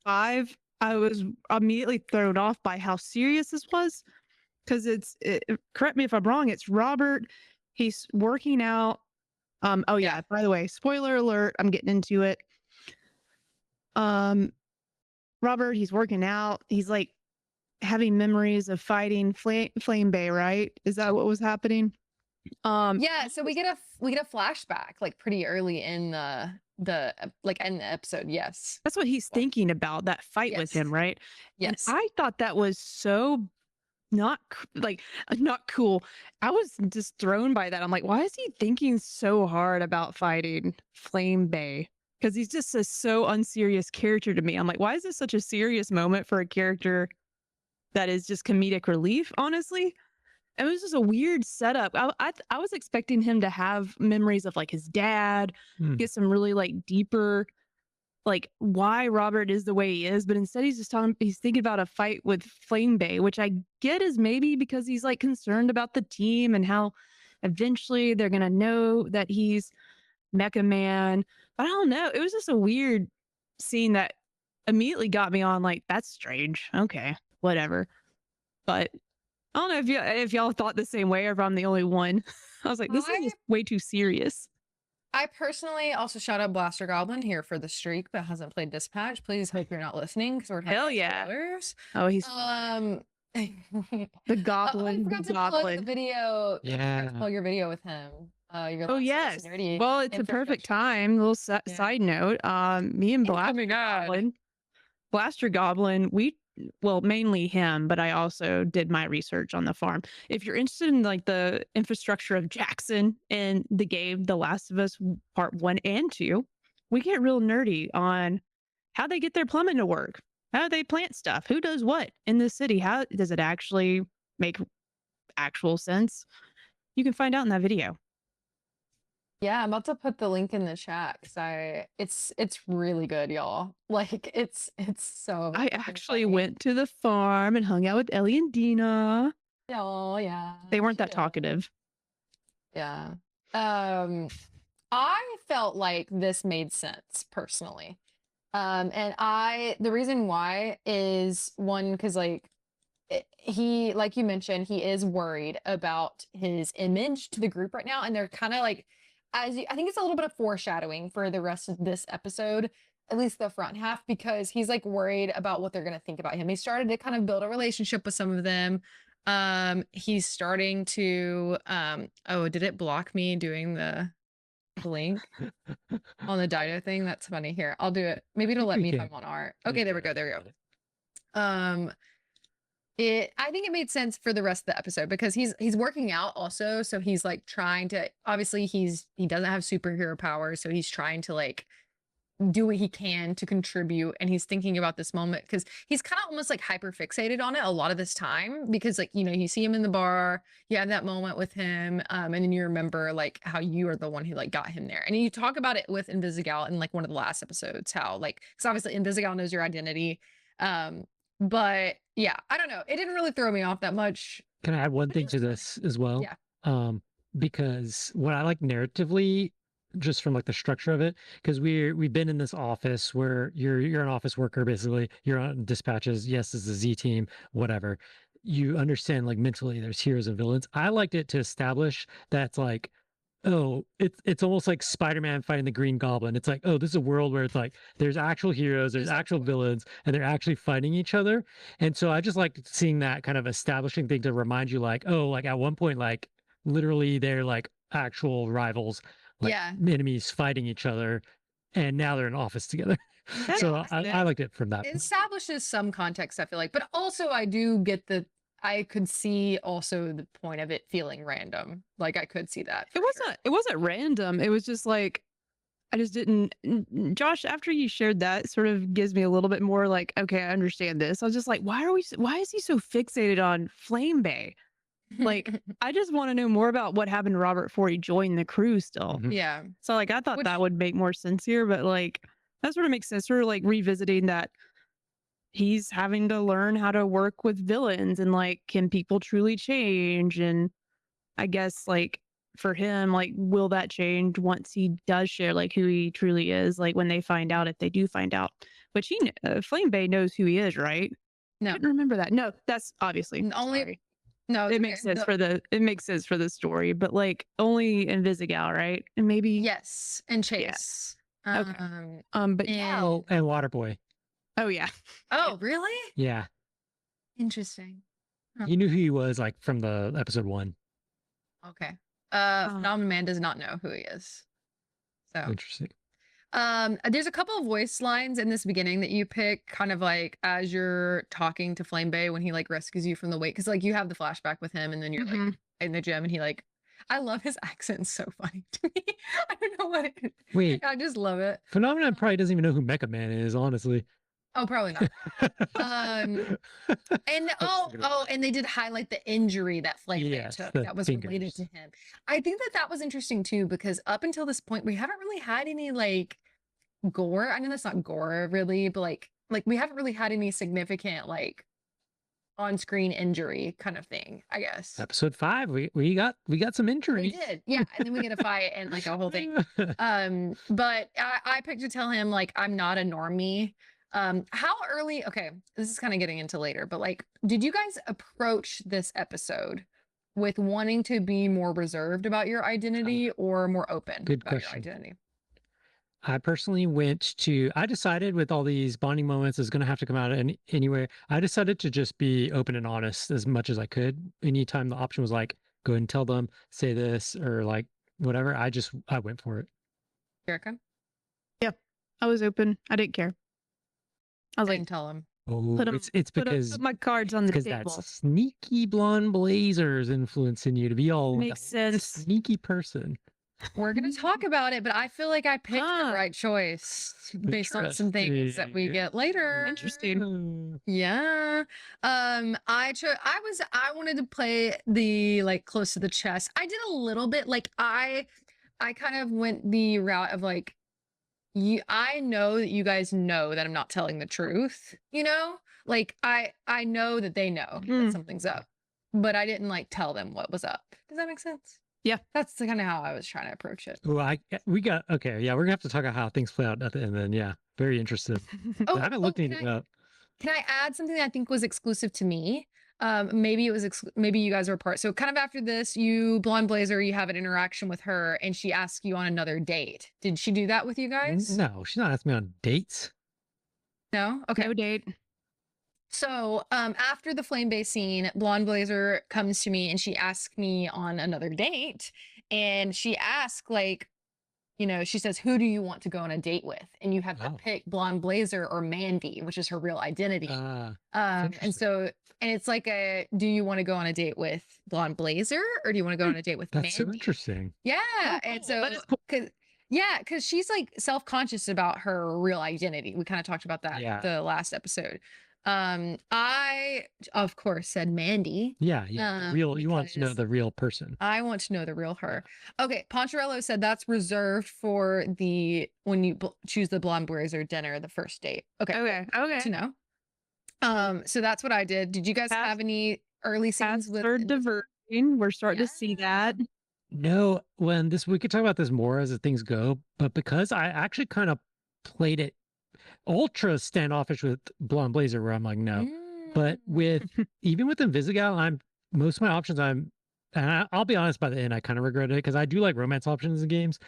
5. I was immediately thrown off by how serious this was because correct me if I'm wrong, it's Robert. He's working out. By the way, spoiler alert, I'm getting into it. Robert, he's working out. He's like having memories of fighting Flame Bay, right? Is that what was happening? So we get a flashback like pretty early in the end the episode. Yes. That's what he's thinking about, that fight with him, right? Yes. And I thought that was so not cool. I was just thrown by that. I'm like, why is he thinking so hard about fighting Flame Bay? Because he's just a so unserious character to me. I'm like, why is this such a serious moment for a character that is just comedic relief, honestly? It was just a weird setup. I was expecting him to have memories of like his dad, get some really like deeper, like why Robert is the way he is, but instead he's thinking about a fight with Flame Bay, which I get is maybe because he's like concerned about the team and how eventually they're gonna know that he's Mecha Man. But I don't know. It was just a weird scene that immediately got me on like, that's strange. Okay, whatever. But I don't know if y'all thought the same way or if I'm the only one. I was like, this is just way too serious. I personally also shout out Blaster Goblin here for the streak, but hasn't played Dispatch. Please hope you're not listening because we're hell yeah. spoilers. Oh, he's the I goblin. forgot to plug the video. Yeah, plug your video with him. Oh yes. Well, it's a perfect time. Little side note. Me and Blaster Goblin. Well, mainly him, but I also did my research on the farm. If you're interested in like the infrastructure of Jackson and the game, The Last of Us Part 1 and 2, we get real nerdy on how they get their plumbing to work. How do they plant stuff? Who does what in the city? How does it actually make actual sense? You can find out in that video. Yeah, I'm about to put the link in the chat because it's really good, y'all. Like it's so. I actually went to the farm and hung out with Ellie and Dina. Oh yeah. They weren't that talkative. Yeah. I felt like this made sense personally. And the reason why is one, because like he, like you mentioned, he is worried about his image to the group right now, and they're kind of like, I think it's a little bit of foreshadowing for the rest of this episode, at least the front half, because he's like worried about what they're gonna think about him. He started to kind of build a relationship with some of them. He's starting to oh, did it block me doing the link on the Dido thing? That's funny. Here, I'll do it. Maybe it'll let me if I'm on art. Okay, there we go. There we go. I think it made sense for the rest of the episode because he's working out also, so he's like trying to, obviously he doesn't have superhero powers, so he's trying to like do what he can to contribute, and he's thinking about this moment because he's kind of almost like hyper fixated on it a lot of this time because like, you know, you see him in the bar, you have that moment with him, and then you remember like how you are the one who like got him there, and you talk about it with Invisigal in like one of the last episodes, how like, because obviously Invisigal knows your identity, but yeah, I don't know, it didn't really throw me off that much. Can I add one thing to this as well? Yeah. Because what I like narratively, just from like the structure of it, because we've been in this office where you're an office worker, basically you're on dispatches, yes, it's a Z team, whatever, you understand like mentally there's heroes and villains. I liked it to establish that's like, oh, it's almost like Spider-Man fighting the Green Goblin. It's like, oh, this is a world where it's like there's actual heroes, there's actual villains, and they're actually fighting each other. And so I just like seeing that kind of establishing thing to remind you like, oh, like at one point, like literally they're like actual rivals, like enemies fighting each other, and now they're in office together. So I liked it from that. It establishes some context, I feel like, but also I do get I could see also the point of it feeling random. Like I could see that. It wasn't random. It was just like, I just didn't. Josh, after you shared that, sort of gives me a little bit more like, okay, I understand this. I was just like, why is he so fixated on Flame Bay? Like, I just want to know more about what happened to Robert before he joined the crew still. Yeah. So like, I thought that would make more sense here, but like, that sort of makes sense. Sort of like revisiting that he's having to learn how to work with villains and like, can people truly change? And I guess like for him, like, will that change once he does share like who he truly is? Like when they find out, if they do find out, which Flame Bay knows who he is, right? No, I didn't remember that. No, that's obviously only. No, it makes sense for the story, but like only Invisigal, right? And maybe yes, and Chase. Yeah. Okay. But and Waterboy. Oh yeah. Oh really? Yeah. Interesting. Huh. He knew who he was like from the episode 1. Okay. Phenomenal Man does not know who he is. So interesting. There's a couple of voice lines in this beginning that you pick kind of like as you're talking to Flame Bay when he like rescues you from the wake, because like you have the flashback with him and then you're like in the gym and he like, I love his accent, it's so funny to me. I don't know what it, wait, I just love it. Phenomenon probably doesn't even know who Mecha Man is, honestly. Oh, probably not. And and they did highlight the injury that Flame Bay took that was related to him. I think that was interesting too, because up until this point we haven't really had any like gore. I know that's not gore really, but like we haven't really had any significant like on-screen injury kind of thing, I guess. Episode 5, we got some injuries. We did, yeah, and then we get a fight and like a whole thing. But I picked to tell him like I'm not a normie. How early? Okay, this is kind of getting into later, but like, did you guys approach this episode with wanting to be more reserved about your identity or more open Good about question. your identity? I personally I decided with all these bonding moments is going to have to come out anyway. I decided to just be open and honest as much as I could. Anytime the option was like, go ahead and tell them, say this, or like whatever, I went for it. Jerica? Yeah, I was open. I didn't care. I was I like, didn't tell him. Oh, it's because put my cards on the because table. that sneaky blonde blazer's influencing you to be all Makes sense. sneaky person. We're going to talk about it, but I feel like I picked the right choice based on some things that we get later. Interesting. Yeah. I wanted to play the like close to the chest. I did a little bit like I kind of went the route of like I know that you guys know that I'm not telling the truth, you know? Like I know that they know that something's up, but I didn't like tell them what was up. Does that make sense? Yeah. That's kind of how I was trying to approach it. Oh, okay. Yeah, we're gonna have to talk about how things play out at the end. Then, yeah, very interested. I haven't looked anything up. Can I add something that I think was exclusive to me? Maybe it was maybe you guys were part. So kind of after this, you blonde blazer, you have an interaction with her, and she asks you on another date. Did she do that with you guys? No, she's not asking me on dates. No. Okay. No date. So after the flame base scene, blonde blazer comes to me and she asks me on another date, and she asks like, you know, she says, who do you want to go on a date with? And you have to pick blonde blazer or Mandy, which is her real identity. And so, and it's like do you want to go on a date with blonde blazer or do you want to go on a date with Mandy? That's so interesting. Yeah. And so, because she's like self-conscious about her real identity. We kind of talked about that the last episode. I of course said Mandy. Yeah. You want to know the real person. I want to know the real her. Okay, Poncherello said that's reserved for when you choose the blonde blazer dinner, the first date. Okay. To know. So that's what I did. Did you guys have any early scenes with diverting? We're starting to see that. No, we could talk about this more as things go, but because I actually kind of played it ultra standoffish with blonde blazer where I'm like no, but with even with Invisigal, most of my options and I'll be honest, by the end I kind of regretted it because I do like romance options in games,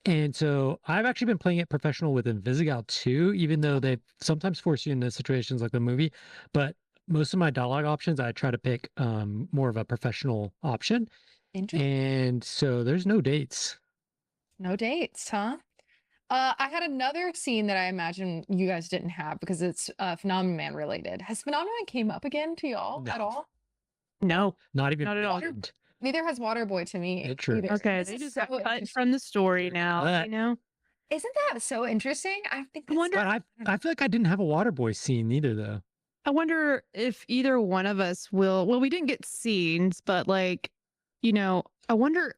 and so I've actually been playing it professional with Invisigal too, even though they sometimes force you into situations like the movie. But most of my dialogue options I try to pick more of a professional option, and so there's no dates. No dates, huh? I had another scene that I imagine you guys didn't have because it's Phenomenon Man related. Has Phenomenon Man came up again to y'all at all? No, not at all. Neither has Waterboy to me. Either. Okay, they just got cut from the story now. You know, isn't that so interesting? I think. I wonder. But I feel like I didn't have a Waterboy scene either, though. I wonder if either one of us will. Well, we didn't get scenes, but like, you know, I wonder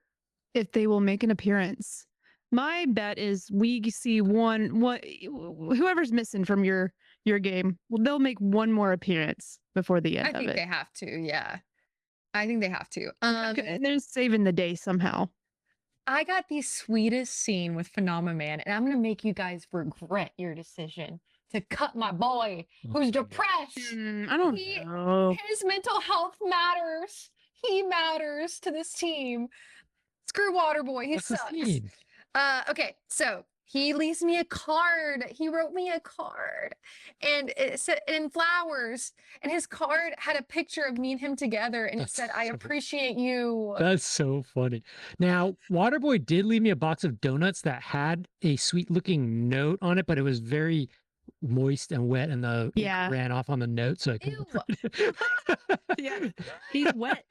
if they will make an appearance. My bet is we see whoever's missing from your game, well, they'll make one more appearance before the end of it. I think they have to. Yeah, I think they have to. And they're saving the day somehow. I got the sweetest scene with Phenomenon Man, and I'm gonna make you guys regret your decision to cut my boy who's depressed. I don't know. His mental health matters. He matters to this team. Screw Waterboy. He sucks. Okay, so he leaves me a card. He wrote me a card, and it said in flowers. And his card had a picture of me and him together, and it said, "I appreciate you." That's so funny. Now, Waterboy did leave me a box of donuts that had a sweet-looking note on it, but it was very moist and wet, and the ink ran off on the note, so I couldn't read it. Yeah, he's wet.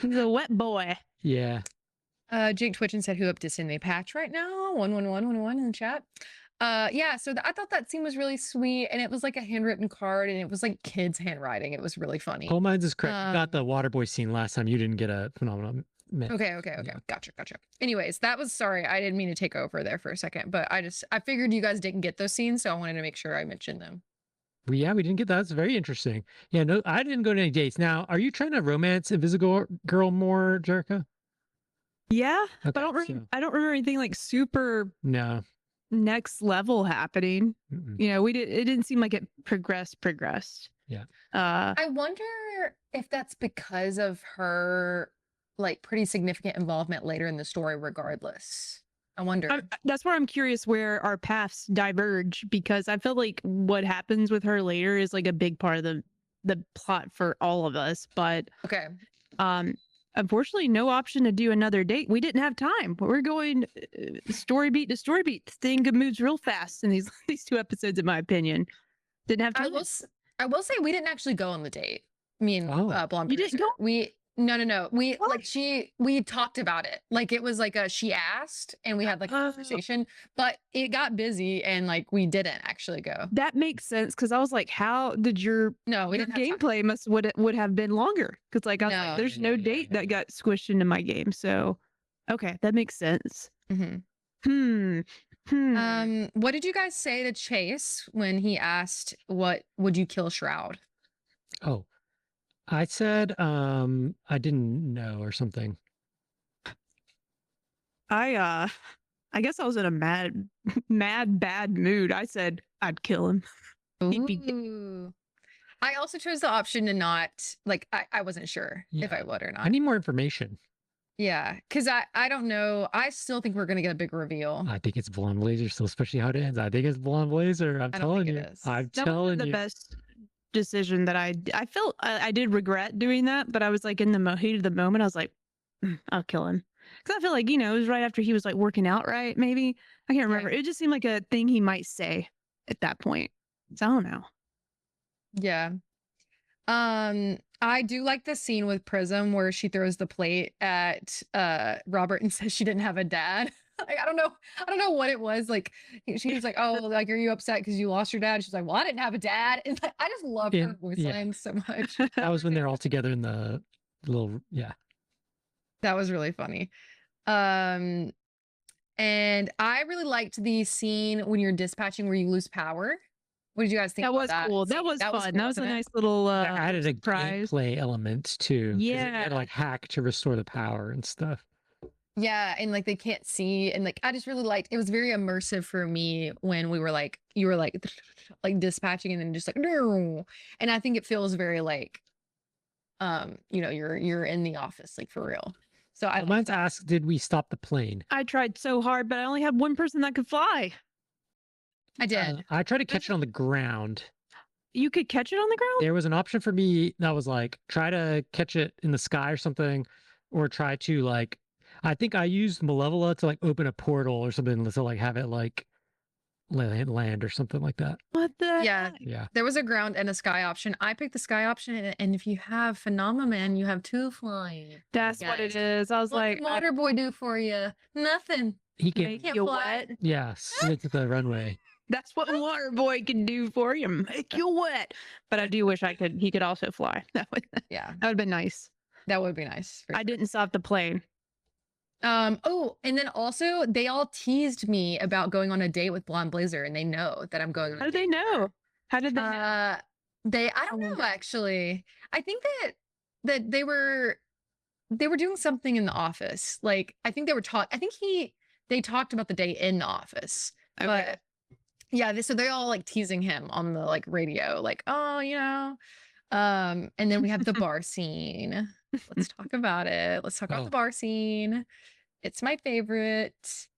He's a wet boy. Yeah. Jake Twitchin said, "Who up to Disney patch right now?" 11111 in the chat. Yeah, so I thought that scene was really sweet, and it was like a handwritten card, and it was like kids' handwriting. It was really funny. Coal Mines is correct. You got the Waterboy scene last time. You didn't get a Phenomenon Man. Okay. Yeah. Gotcha. Anyways, sorry, I didn't mean to take over there for a second, but I figured you guys didn't get those scenes, so I wanted to make sure I mentioned them. We didn't get that. That's very interesting. Yeah, no, I didn't go to any dates. Now, are you trying to romance Invisible Girl more, Jerica? Yeah, but I don't remember anything like super. No. next level happening. You know, it didn't seem like it progressed. Yeah. I wonder if that's because of her like pretty significant involvement later in the story regardless. I wonder. That's where I'm curious where our paths diverge, because I feel like what happens with her later is like a big part of the plot for all of us. But okay. Unfortunately, no option to do another date. We didn't have time. We're going story beat to story beat. This thing moves real fast in these 2 episodes, in my opinion. Didn't have time. I will say we didn't actually go on the date. Me and Blonde. You didn't go? No. We we talked about it. Like it was like she asked and we had like a conversation, but it got busy and like we didn't actually go. That makes sense, because I was like, how did your gameplay would have been longer? Because like I was like, there's no date that got squished into my game. So okay, that makes sense. What did you guys say to Chase when he asked what would you kill Shroud? Oh, I said I didn't know or something. I guess I was in a bad mood. I said I'd kill him. Ooh. I also chose the option to not, like, I wasn't sure if I would or not. I need more information. Yeah, because I don't know. I still think we're going to get a big reveal. I think it's Blonde Blazer still, especially how it ends. I think it's Blonde Blazer. I'm telling you. I'm telling you. The best decision that I felt I did regret doing that, but I was like in the heat of the moment, I was like, I'll kill him. Because I feel like, you know, it was right after he was like working out, right? Maybe. I can't remember. It just seemed like a thing he might say at that point. So I don't know. Yeah. I do like the scene with Prism where she throws the plate at Robert and says she didn't have a dad. Like, I don't know what it was. Like she was like, oh, like, are you upset because you lost your dad? She's like, well, I didn't have a dad. And like, I just love her voice lines so much. That was when they're all together in the little That was really funny. And I really liked the scene when you're dispatching where you lose power. What did you guys think? That was cool. That was fun. That was a nice little added a surprise gameplay element too. Yeah, you had to like hack to restore the power and stuff. Yeah, and like they can't see, and like I just really liked. It was very immersive for me when we were like, you were like dispatching, and then just like, and I think it feels very like, you know, you're in the office like for real. So I might ask, did we stop the plane? I tried so hard, but I only had one person that could fly. I did. I tried to catch it on the ground. You could catch it on the ground? There was an option for me that was like, try to catch it in the sky or something, or try to like, I think I used Malevola to like open a portal or something to like have it like land or something like that. What the heck? Yeah. There was a ground and a sky option. I picked the sky option, and if you have Phenomenon, you have 2 flying. That's what it is. I was like, what can Water Boy do for you? Nothing. He can't fly. Wet. Yeah, slid to the runway. That's what Water Boy can do for you, make you wet. But I do wish he could also fly. That would have been nice. That would be nice. I didn't stop the plane. Oh, and then also they all teased me about going on a date with Blonde Blazer, and they know that I'm going on How did they know? How did they know? I don't know actually. I think that they were doing something in the office. Like I think they talked about the date in the office. Okay. But yeah, so they're all like teasing him on the like radio, like, oh, you know. And then we have the bar scene. Let's talk about it. Let's talk about the bar scene. It's my favorite.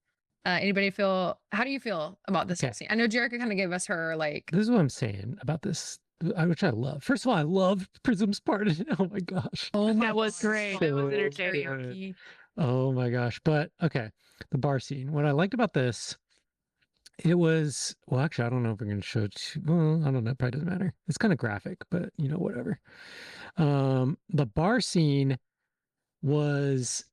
How do you feel about this scene? I know Jerica kind of gave us her like. This is what I'm saying about this, which I love. First of all, I love Prism's part. Oh my gosh. Oh, that was great. That was entertaining. Oh my gosh. But okay, the bar scene. What I liked about this, it was, well, actually, I don't know if we're going to show it. Well, I don't know. It probably doesn't matter. It's kind of graphic, but you know, whatever. The bar scene was,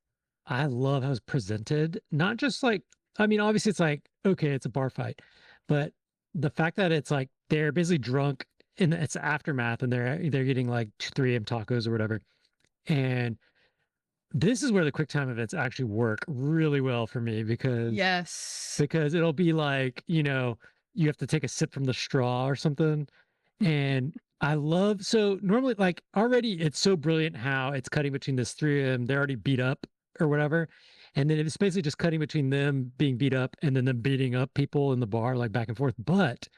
I love how it was presented. Not just like, I mean, obviously it's like, okay, it's a bar fight, but the fact that it's like, they're basically drunk and it's aftermath and they're getting like 3 a.m. tacos or whatever. And this is where the quick time events actually work really well for me because it'll be like, you know, you have to take a sip from the straw or something. And I love, so normally like already it's so brilliant how it's cutting between this 3 of them. They're already beat up or whatever. And then it's basically just cutting between them being beat up and then them beating up people in the bar, like back and forth. But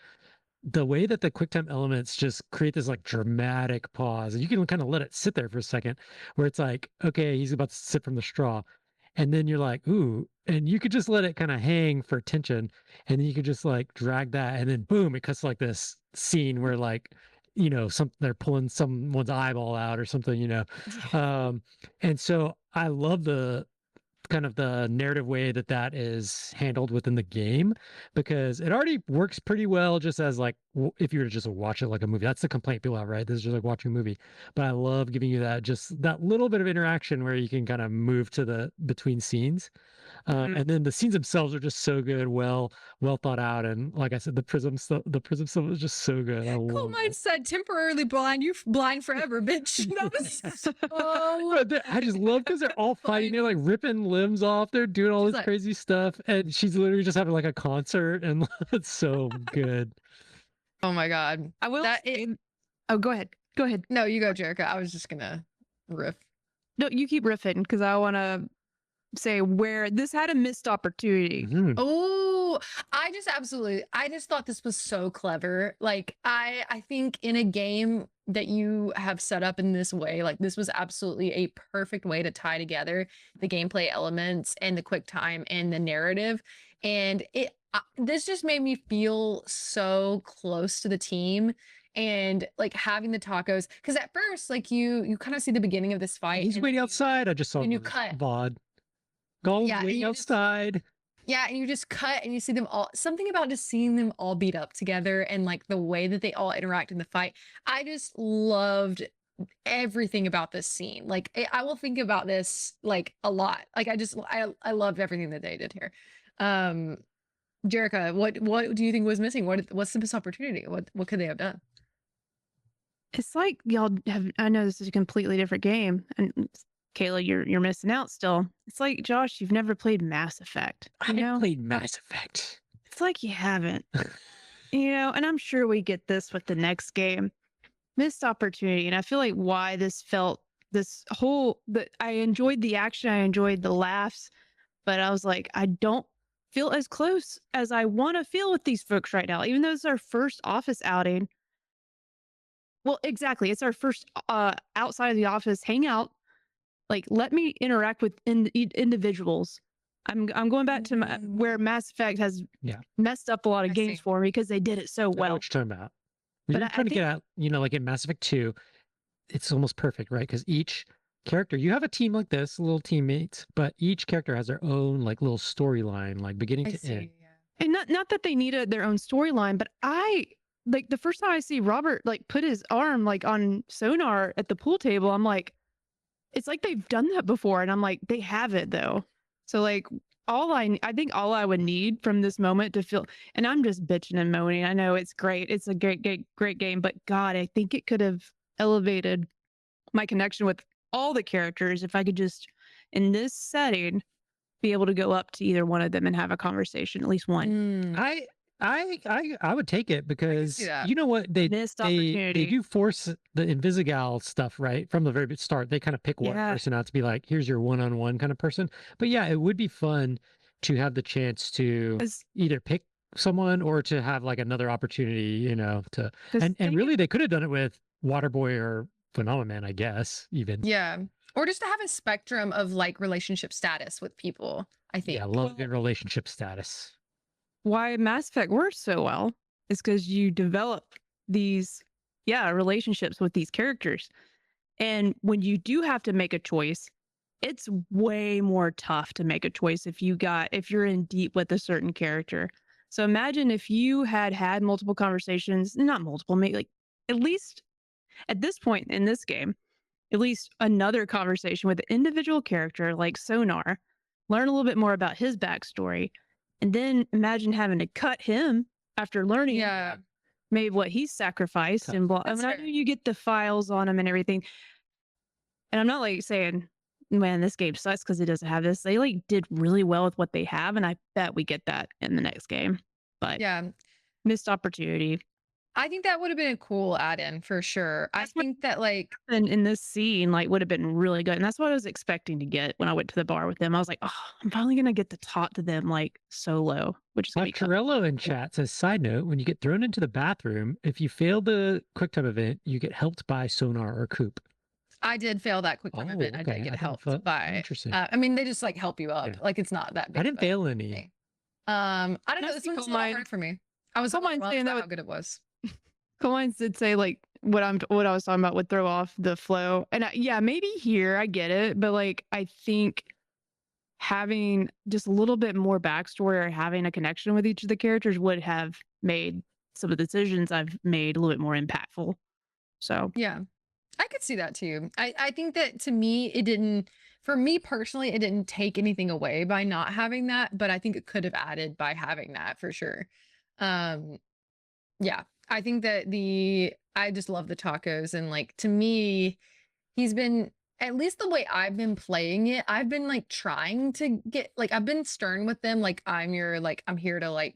the way that the QuickTime elements just create this like dramatic pause, and you can kind of let it sit there for a second, where it's like, okay, he's about to sip from the straw. And then you're like, ooh, and you could just let it kind of hang for tension. And then you could just like drag that. And then boom, it cuts like this scene where like, they're pulling someone's eyeball out or something, and so I love the kind of the narrative way that is handled within the game, because it already works pretty well just as like if you were to just watch it like a movie. That's the complaint people have, right? This is just like watching a movie. But I love giving you that little bit of interaction where you can kind of move to the between scenes. And then the scenes themselves are just so good, well thought out, and like I said, the prism stuff is just so good. I Cool love Mind it. said temporarily blind, you blind forever, bitch. That was I just love because they're all fighting. They're like ripping limbs off. They're doing all this crazy stuff, and she's literally just having like a concert, and it's so good. Oh my god! I will. Oh, go ahead. Go ahead. No, you go, Jerica. I was just gonna riff. No, you keep riffing because I want to say where this had a missed opportunity. Oh, I just thought this was so clever. Like I think in a game that you have set up in this way, like this was absolutely a perfect way to tie together the gameplay elements and the quick time and the narrative. And this just made me feel so close to the team. And like having the tacos, because at first, like you kind of see the beginning of this fight. He's waiting outside. I just saw and you cut VOD. Waiting outside. Yeah, and you just cut and you see them all. Something about just seeing them all beat up together and like the way that they all interact in the fight. I just loved everything about this scene. Like I will think about this like a lot. Like I loved everything that they did here. Jerica, what do you think was missing? What's the missed opportunity? What could they have done? It's like y'all have. I know this is a completely different game, and Kayla, you're missing out still. It's like, Josh, you've never played Mass Effect. I played Mass Effect. It's like you haven't. And I'm sure we get this with the next game. Missed opportunity. And I feel like why this felt I enjoyed the action, I enjoyed the laughs, but I was like, I don't feel as close as I want to feel with these folks right now, even though it's our first office outing. Well, exactly. It's our first outside of the office hangout. Like, let me interact with individuals. I'm going back to where Mass Effect has messed up a lot of games for me because they did it so well. I know what you're talking about. But you're trying to get out, like in Mass Effect 2, it's almost perfect, right? Because each character, you have a team like this, little teammates, but each character has their own like little storyline, like beginning to end. And not that they needed their own storyline, but like the first time I see Robert like put his arm like on Sonar at the pool table, I'm like, it's like they've done that before. And I'm like, they have it though. So like I think all I would need from this moment to feel, and I'm just bitching and moaning. I know it's great. It's a great game, but God, I think it could have elevated my connection with all the characters if I could just, in this setting, be able to go up to either one of them and have a conversation, at least one. I would take it because you know what they do force the Invisigal stuff right from the very start. They kind of pick one person out to be like, here's your one-on-one kind of person. But yeah, it would be fun to have the chance to either pick someone or to have like another opportunity, to and really they could have done it with Waterboy or Phenomenon, I guess, even. Yeah. Or just to have a spectrum of like relationship status with people, I think. Yeah, love good relationship status. Why Mass Effect works so well is because you develop these relationships with these characters, and when you do have to make a choice, it's way more tough to make a choice if you're in deep with a certain character. So imagine if you had multiple conversations, not multiple, maybe like at least at this point in this game, at least another conversation with an individual character like Sonar, learn a little bit more about his backstory. And then imagine having to cut him after learning maybe what he's sacrificed and blah. I know you get the files on him and everything. And I'm not like saying, man, this game sucks because it doesn't have this. They like did really well with what they have. And I bet we get that in the next game. But missed opportunity. I think that would have been a cool add-in for sure. I think that like in this scene like would have been really good, and that's what I was expecting to get when I went to the bar with them. I was like, oh, I'm finally gonna get to talk to them like solo, which is gonna be fun. Torello in chat says, side note, when you get thrown into the bathroom, if you fail the QuickTime event, you get helped by Sonar or Coop. I did fail that QuickTime event. I did get helped by. Interesting. I mean, they just like help you up. Yeah. Like it's not that big. I didn't fail any. Thing. I don't know. This one's a little hard for me. I was saying that how good it was. Coins did say like what I was talking about would throw off the flow, and yeah, maybe here I get it, but like I think having just a little bit more backstory or having a connection with each of the characters would have made some of the decisions I've made a little bit more impactful. So yeah, I could see that too. I think that to me, it didn't, for me personally, it didn't take anything away by not having that, but I think it could have added by having that for sure. Yeah, I think that I just love the tacos, and like to me, he's been, at least the way I've been playing it, I've been like trying to get, like I've been stern with them, like I'm here to like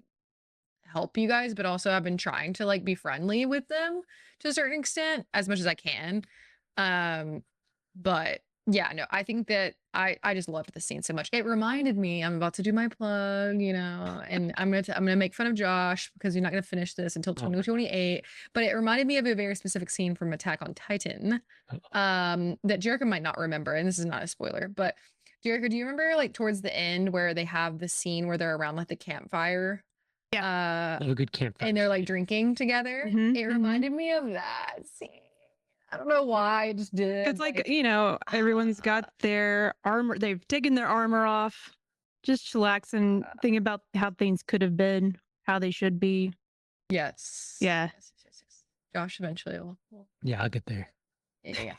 help you guys, but also I've been trying to like be friendly with them to a certain extent as much as I can. But yeah, no, I think that I just loved the scene so much. It reminded me, I'm about to do my plug, you know, and I'm gonna make fun of Josh because you're not gonna finish this until 2028. But it reminded me of a very specific scene from Attack on Titan, that Jerica might not remember, and this is not a spoiler, but Jerica, do you remember like towards the end where they have the scene where they're around like the campfire? Yeah, a good campfire, and they're like drinking together. It reminded me of that scene. I don't know why I just did. It's like, you know, everyone's got their armor. They've taken their armor off, just chillaxing, thinking about how things could have been, how they should be. Yes. Yeah. Yes. Josh eventually will. Yeah, I'll get there. Yeah.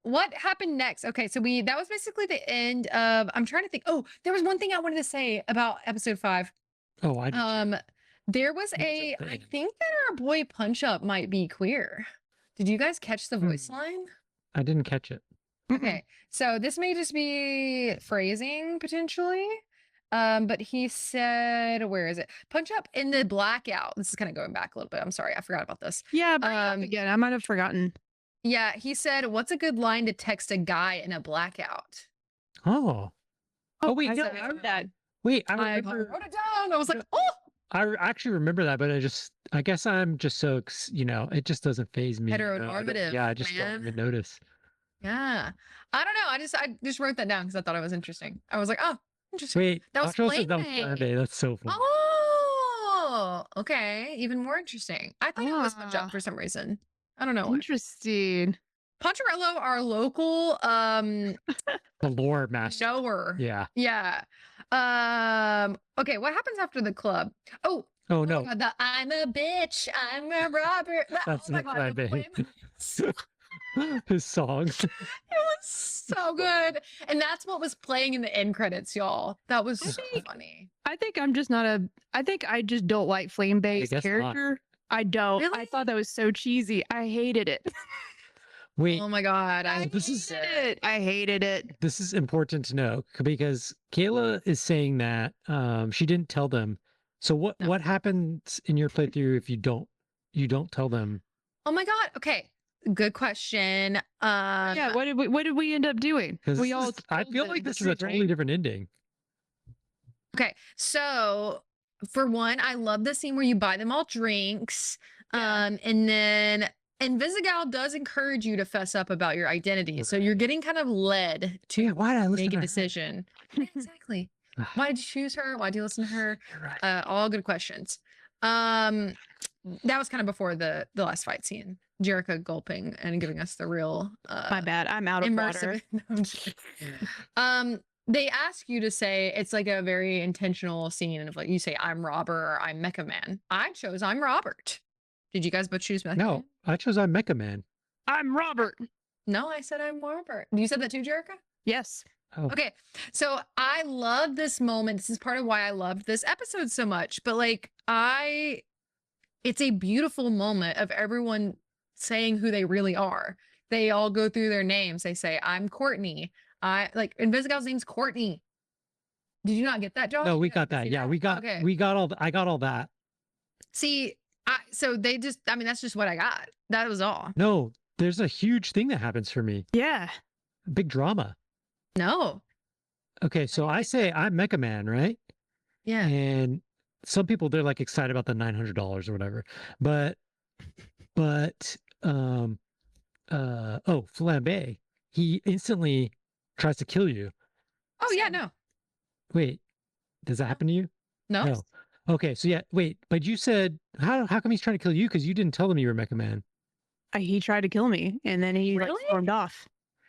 What happened next? Okay, so that was basically the end of. I'm trying to think. Oh, there was one thing I wanted to say about episode 5. Oh, there was I think that our boy Punch Up might be queer. Did you guys catch the voice line? I didn't catch it. Okay, so this may just be phrasing potentially. But he said, where is it? Punch Up in the blackout. This is kind of going back a little bit. I'm sorry, I forgot about this. Yeah, again, I might have forgotten. Yeah, he said, "What's a good line to text a guy in a blackout?" Oh wait, I no, heard that. Wait, I wrote it down. I was like, oh. I actually remember that, but I guess I'm just so, you know, it just doesn't faze me. Heteronormative. Yeah, I just don't even notice. Yeah, I don't know. I just wrote that down because I thought it was interesting. I was like, oh, interesting. Wait, that was Flame Day. That's so funny. Oh, okay, even more interesting. I thought it was Punch Up for some reason. I don't know. Interesting. Poncherello, our local the lore master. Knower. Yeah. Okay, what happens after the club? Oh no. God, I'm a bitch. I'm a Robert. That's oh my God, his song. It was so good. And that's what was playing in the end credits, y'all. That was so funny. I think I just don't like Flame-based character. Not. I don't. Really? I thought that was so cheesy. I hated it. Wait. Oh my God. I hated it. This is important to know because Kayla is saying that she didn't tell them. So what happens in your playthrough if you don't tell them? Oh my God. Okay. Good question. Yeah, what did we end up doing? I feel like this is a totally different ending. Okay. So for one, I love the scene where you buy them all drinks. And then Invisigal does encourage you to fess up about your identity. So you're getting kind of led to make a decision. Exactly. Why did you choose her? Why did you listen to her? Right. All good questions. That was kind of before the last fight scene. Jerica gulping and giving us the real my bad. I'm out of water. They ask you to say, it's like a very intentional scene of like you say I'm Robert or I'm Mecha Man. I chose I'm Robert. Did you guys both choose Mecha Man? No, I chose I'm Mecha Man. I'm Robert. No, I said I'm Robert. You said that too, Jerica? Yes. Oh. Okay, so I love this moment. This is part of why I loved this episode so much. But like it's a beautiful moment of everyone saying who they really are. They all go through their names. They say, I'm Courtney. Invisigal's name's Courtney. Did you not get that, Josh? No, we got that. Yeah, I got all that. See, So they just, I mean, that's just what I got. That was all. No, there's a huge thing that happens for me. Yeah. Big drama. No. Okay, so I say I'm Mecha Man, right? Yeah. And some people, they're like excited about the $900 or whatever. But Flambe, he instantly tries to kill you. Oh yeah, no. Wait, does that happen to you? No. No. Okay, so yeah, wait, but you said how come he's trying to kill you? Because you didn't tell him you were Mecha Man. He tried to kill me, and then he like, Really? stormed off.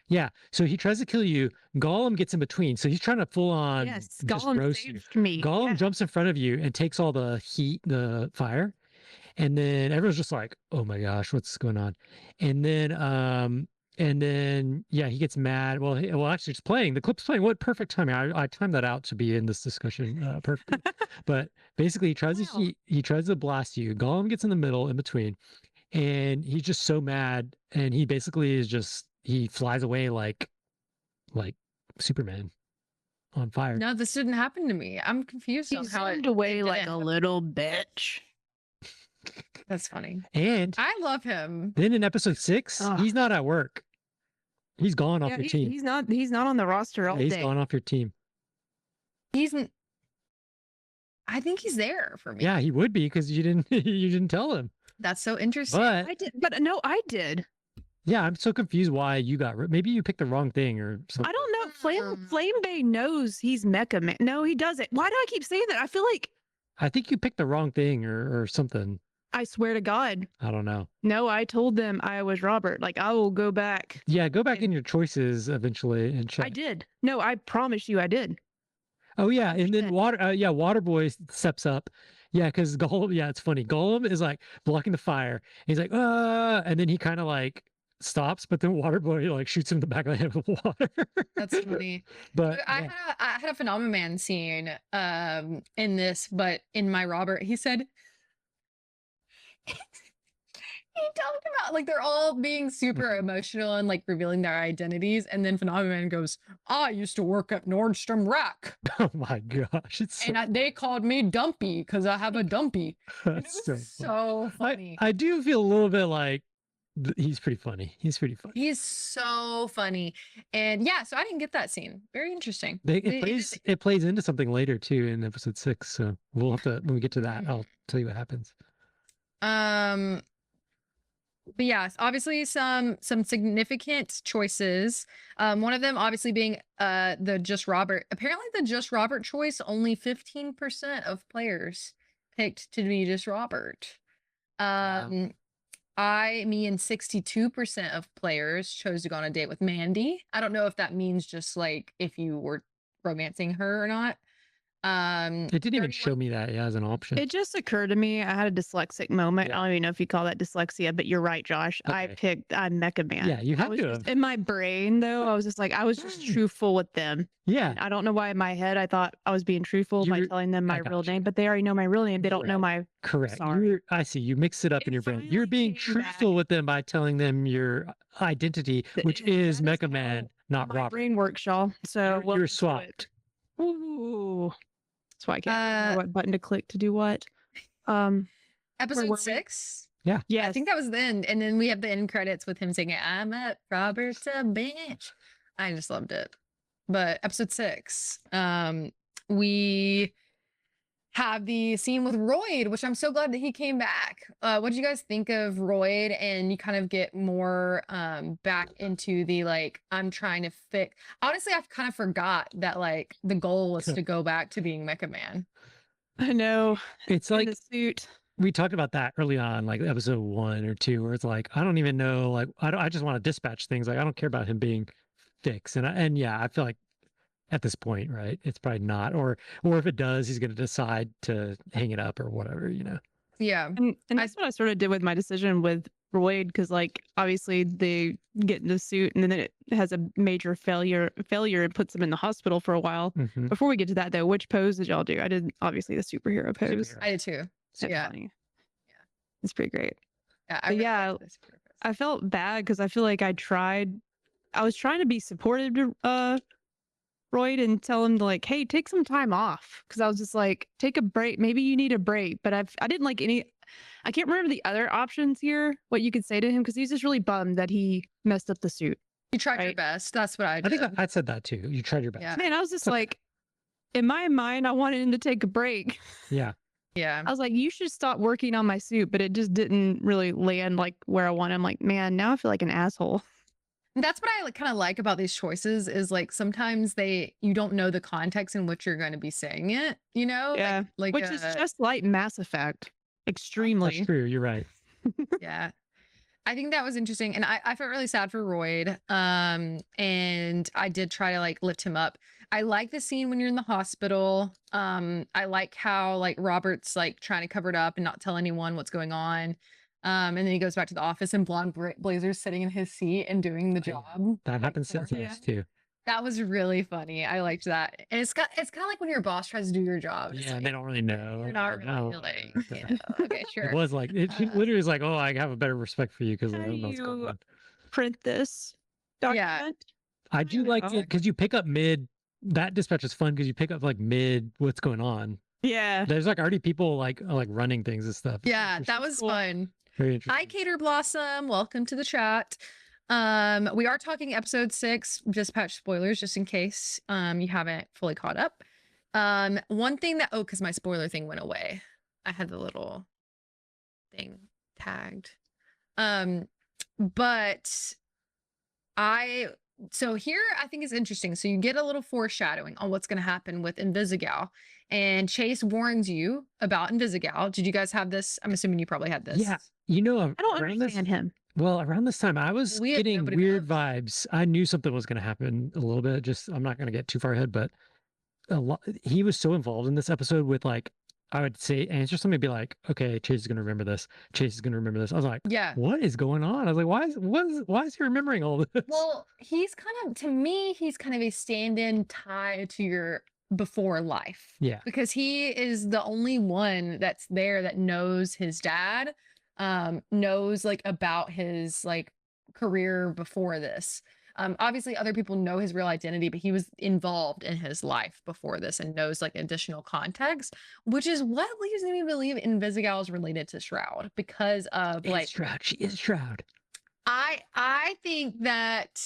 Yeah, so he tries to kill you. Gollum gets in between, so he's trying to full on Yes, just Gollum roast you. saved me. Gollum Yeah. jumps in front of you and takes all the heat, the fire, and then everyone's just like, "Oh my gosh, what's going on?" And then yeah, he gets mad. Well, actually, it's playing. The clip's playing. What perfect timing! I timed that out to be in this discussion perfectly. But basically, he tries to blast you. Gollum gets in the middle, in between, and he's just so mad, and he basically is just he flies away like Superman on fire. No, this didn't happen to me. I'm confused He on how it zoomed away it like didn't. a little bitch. That's funny. And I love him. then in episode 6, Ugh. he's not at work. He's gone off your team. He's not on the roster all He's day. gone off your team. I think he's there for me. Yeah, he would be because you didn't tell him. That's so interesting. But I did, but no, I did. yeah, I'm so confused why you got maybe you picked the wrong thing or something. I don't know. Flame Bay knows he's Mecha Man. No, he doesn't. Why do I keep saying that? I feel like I think you picked the wrong thing or something. I swear to God. I don't know. No, I told them I was Robert. Like, I will go back. Yeah, go back in your choices eventually and check. I did. No, I promise you I did. Oh yeah, and then 100%. Waterboy steps up. Yeah, because Gollum. Yeah, it's funny. Gollum is like blocking the fire. He's like, and then he kind of like stops, but then Waterboy like shoots him in the back of the head with water. That's funny. But I had a Phenomenon scene in this, but in my Robert, he said he talked about like they're all being super emotional and like revealing their identities, and then Phenomenon goes, "I used to work at Nordstrom Rack." Oh my gosh, it's so... and they called me Dumpy because I have a dumpy. That's so funny. I do feel a little bit like he's pretty funny. He's pretty funny. He's so funny, and yeah, so I didn't get that scene. Very interesting. It plays into something later too in episode 6. So we'll have to when we get to that, I'll tell you what happens. But yes, obviously some significant choices. One of them obviously being the Just Robert. Apparently the Just Robert choice, only 15% of players picked to be Just Robert. Wow. Me and 62% of players chose to go on a date with Mandy. I don't know if that means just like if you were romancing her or not. It didn't even show me that as an option. It just occurred to me. I had a dyslexic moment. Yeah. I don't even know if you call that dyslexia, but you're right, Josh. Okay. I'm Mecha Man. Yeah, you had to. In my brain, though, I was just truthful with them. Yeah. And I don't know why in my head I thought I was being truthful by telling them my real name, but they already know my real name. They don't know my... Correct. Sorry. I see. You mix it up in your brain. You're being truthful with them by telling them your identity, which is Mecha Man, not my Robert. brain works, y'all. So you're swapped. Ooh. That's why I can't remember what button to click to do what. Episode 6? Yeah. Yes. I think that was the end. And then we have the end credits with him singing, "I'm at Robert's a bitch." I just loved it. But episode 6, we have the scene with Royd, which I'm so glad that he came back. What did you guys think of Royd? And you kind of get more back into the like, I'm trying to fix. Honestly, I've kind of forgot that like the goal was to go back to being Mecha Man. I know. It's like the suit. We talked about that early on, like episode 1 or 2, where it's like, I don't even know, like I just want to dispatch things. Like I don't care about him being fixed. And yeah, I feel like at this point, right, it's probably not, or if it does, he's going to decide to hang it up or whatever, you know. Yeah. And that's what I sort of did with my decision with Royd, because like obviously they get in the suit and then it has a major failure and puts them in the hospital for a while. Mm-hmm. Before we get to that though, which pose did y'all do? I did obviously the superhero pose. I did too. So, yeah. Funny. Yeah. It's pretty great. Yeah. I felt bad because I feel like I was trying to be supportive to Royd and tell him to like, hey, take some time off. Cause I was just like, take a break. Maybe you need a break. But I didn't like I can't remember the other options here, what you could say to him, because he's just really bummed that he messed up the suit. You tried your best. That's what I did. I think I said that too. You tried your best. Yeah. Man, I was just like, in my mind, I wanted him to take a break. Yeah. Yeah. I was like, you should stop working on my suit, but it just didn't really land like where I want. I'm like, man, now I feel like an asshole. That's what I kind of like about these choices is like sometimes you don't know the context in which you're going to be saying it, you know? Yeah. Like Which is just like Mass Effect. Extremely. That's true. You're right. Yeah. I think that was interesting. And I felt really sad for Royd. And I did try to like lift him up. I like the scene when you're in the hospital. I like how like Robert's like trying to cover it up and not tell anyone what's going on. And then he goes back to the office and Blonde Blazer's sitting in his seat and doing the job. That happens sometimes too. That was really funny. I liked that. And it's kind of like when your boss tries to do your job. Yeah, like, they don't really know. You're not really like, you know, okay, sure. It was like, it literally was like, oh, I have a better respect for you because I How don't do know what's going you on. print this document? I do like it because you pick up that dispatch is fun because you pick up like mid what's going on. Yeah. There's like already people like running things and stuff. Yeah, that was fun. Very interesting. Hi, Cater Blossom. Welcome to the chat. We are talking episode 6, dispatch spoilers, just in case you haven't fully caught up. One thing that because my spoiler thing went away. I had the little thing tagged. But so here I think is interesting. So you get a little foreshadowing on what's going to happen with Invisigal. And Chase warns you about Invisigal. Did you guys have this? I'm assuming you probably had this. Yeah. You know, I don't understand him. Well, around this time, I was getting weird vibes. I knew something was going to happen a little bit. Just, I'm not going to get too far ahead, but he was so involved in this episode with like, I would say, answer something, be like, okay, Chase is going to remember this. Chase is going to remember this. I was like, yeah, what is going on? I was like, why is he remembering all this? Well, to me, he's kind of a stand-in tie to your before life. Yeah. Because he is the only one that's there that knows his dad, knows like about his like career before this. Obviously other people know his real identity, but he was involved in his life before this and knows like additional context, which is what leads me to believe Invisigal is related to Shroud because of like Shroud. She is Shroud. I think that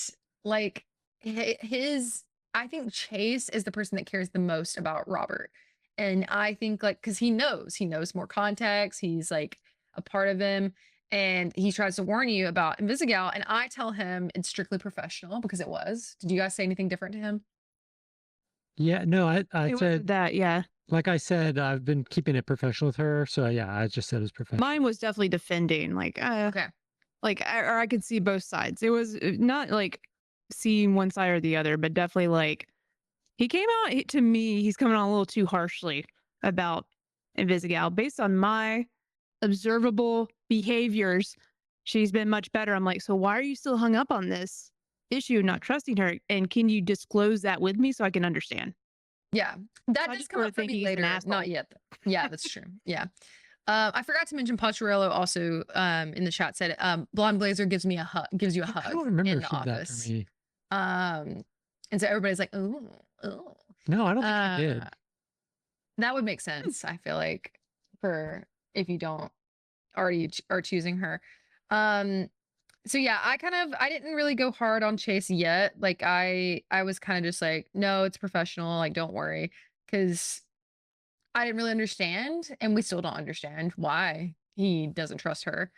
like I think Chase is the person that cares the most about Robert. And I think like, cause he knows more context. He's like a part of him and he tries to warn you about Invisigal. And I tell him it's strictly professional because it was. Did you guys say anything different to him? Yeah, no, I said that. Yeah. Like I said, I've been keeping it professional with her. So yeah, I just said it was professional. Mine was definitely defending like, okay. Like, or I could see both sides. It was not like seeing one side or the other, but definitely like he came out to me, he's coming on a little too harshly about Invisigal. Based on my observable behaviors, she's been much better. I'm like, so why are you still hung up on this issue, not trusting her? And can you disclose that with me so I can understand? Yeah, that does come up for me later. Not yet. Yeah, that's true. Yeah. I forgot to mention Pocherello also in the chat said Blonde Blazer gives you a hug I don't remember in the that office. for me. And so everybody's like, oh. No, I don't think she did. That would make sense, I feel like, for if you don't already are choosing her. So yeah, I didn't really go hard on Chase yet. Like I was kind of just like, no, it's professional, like don't worry, because I didn't really understand, and we still don't understand why he doesn't trust her.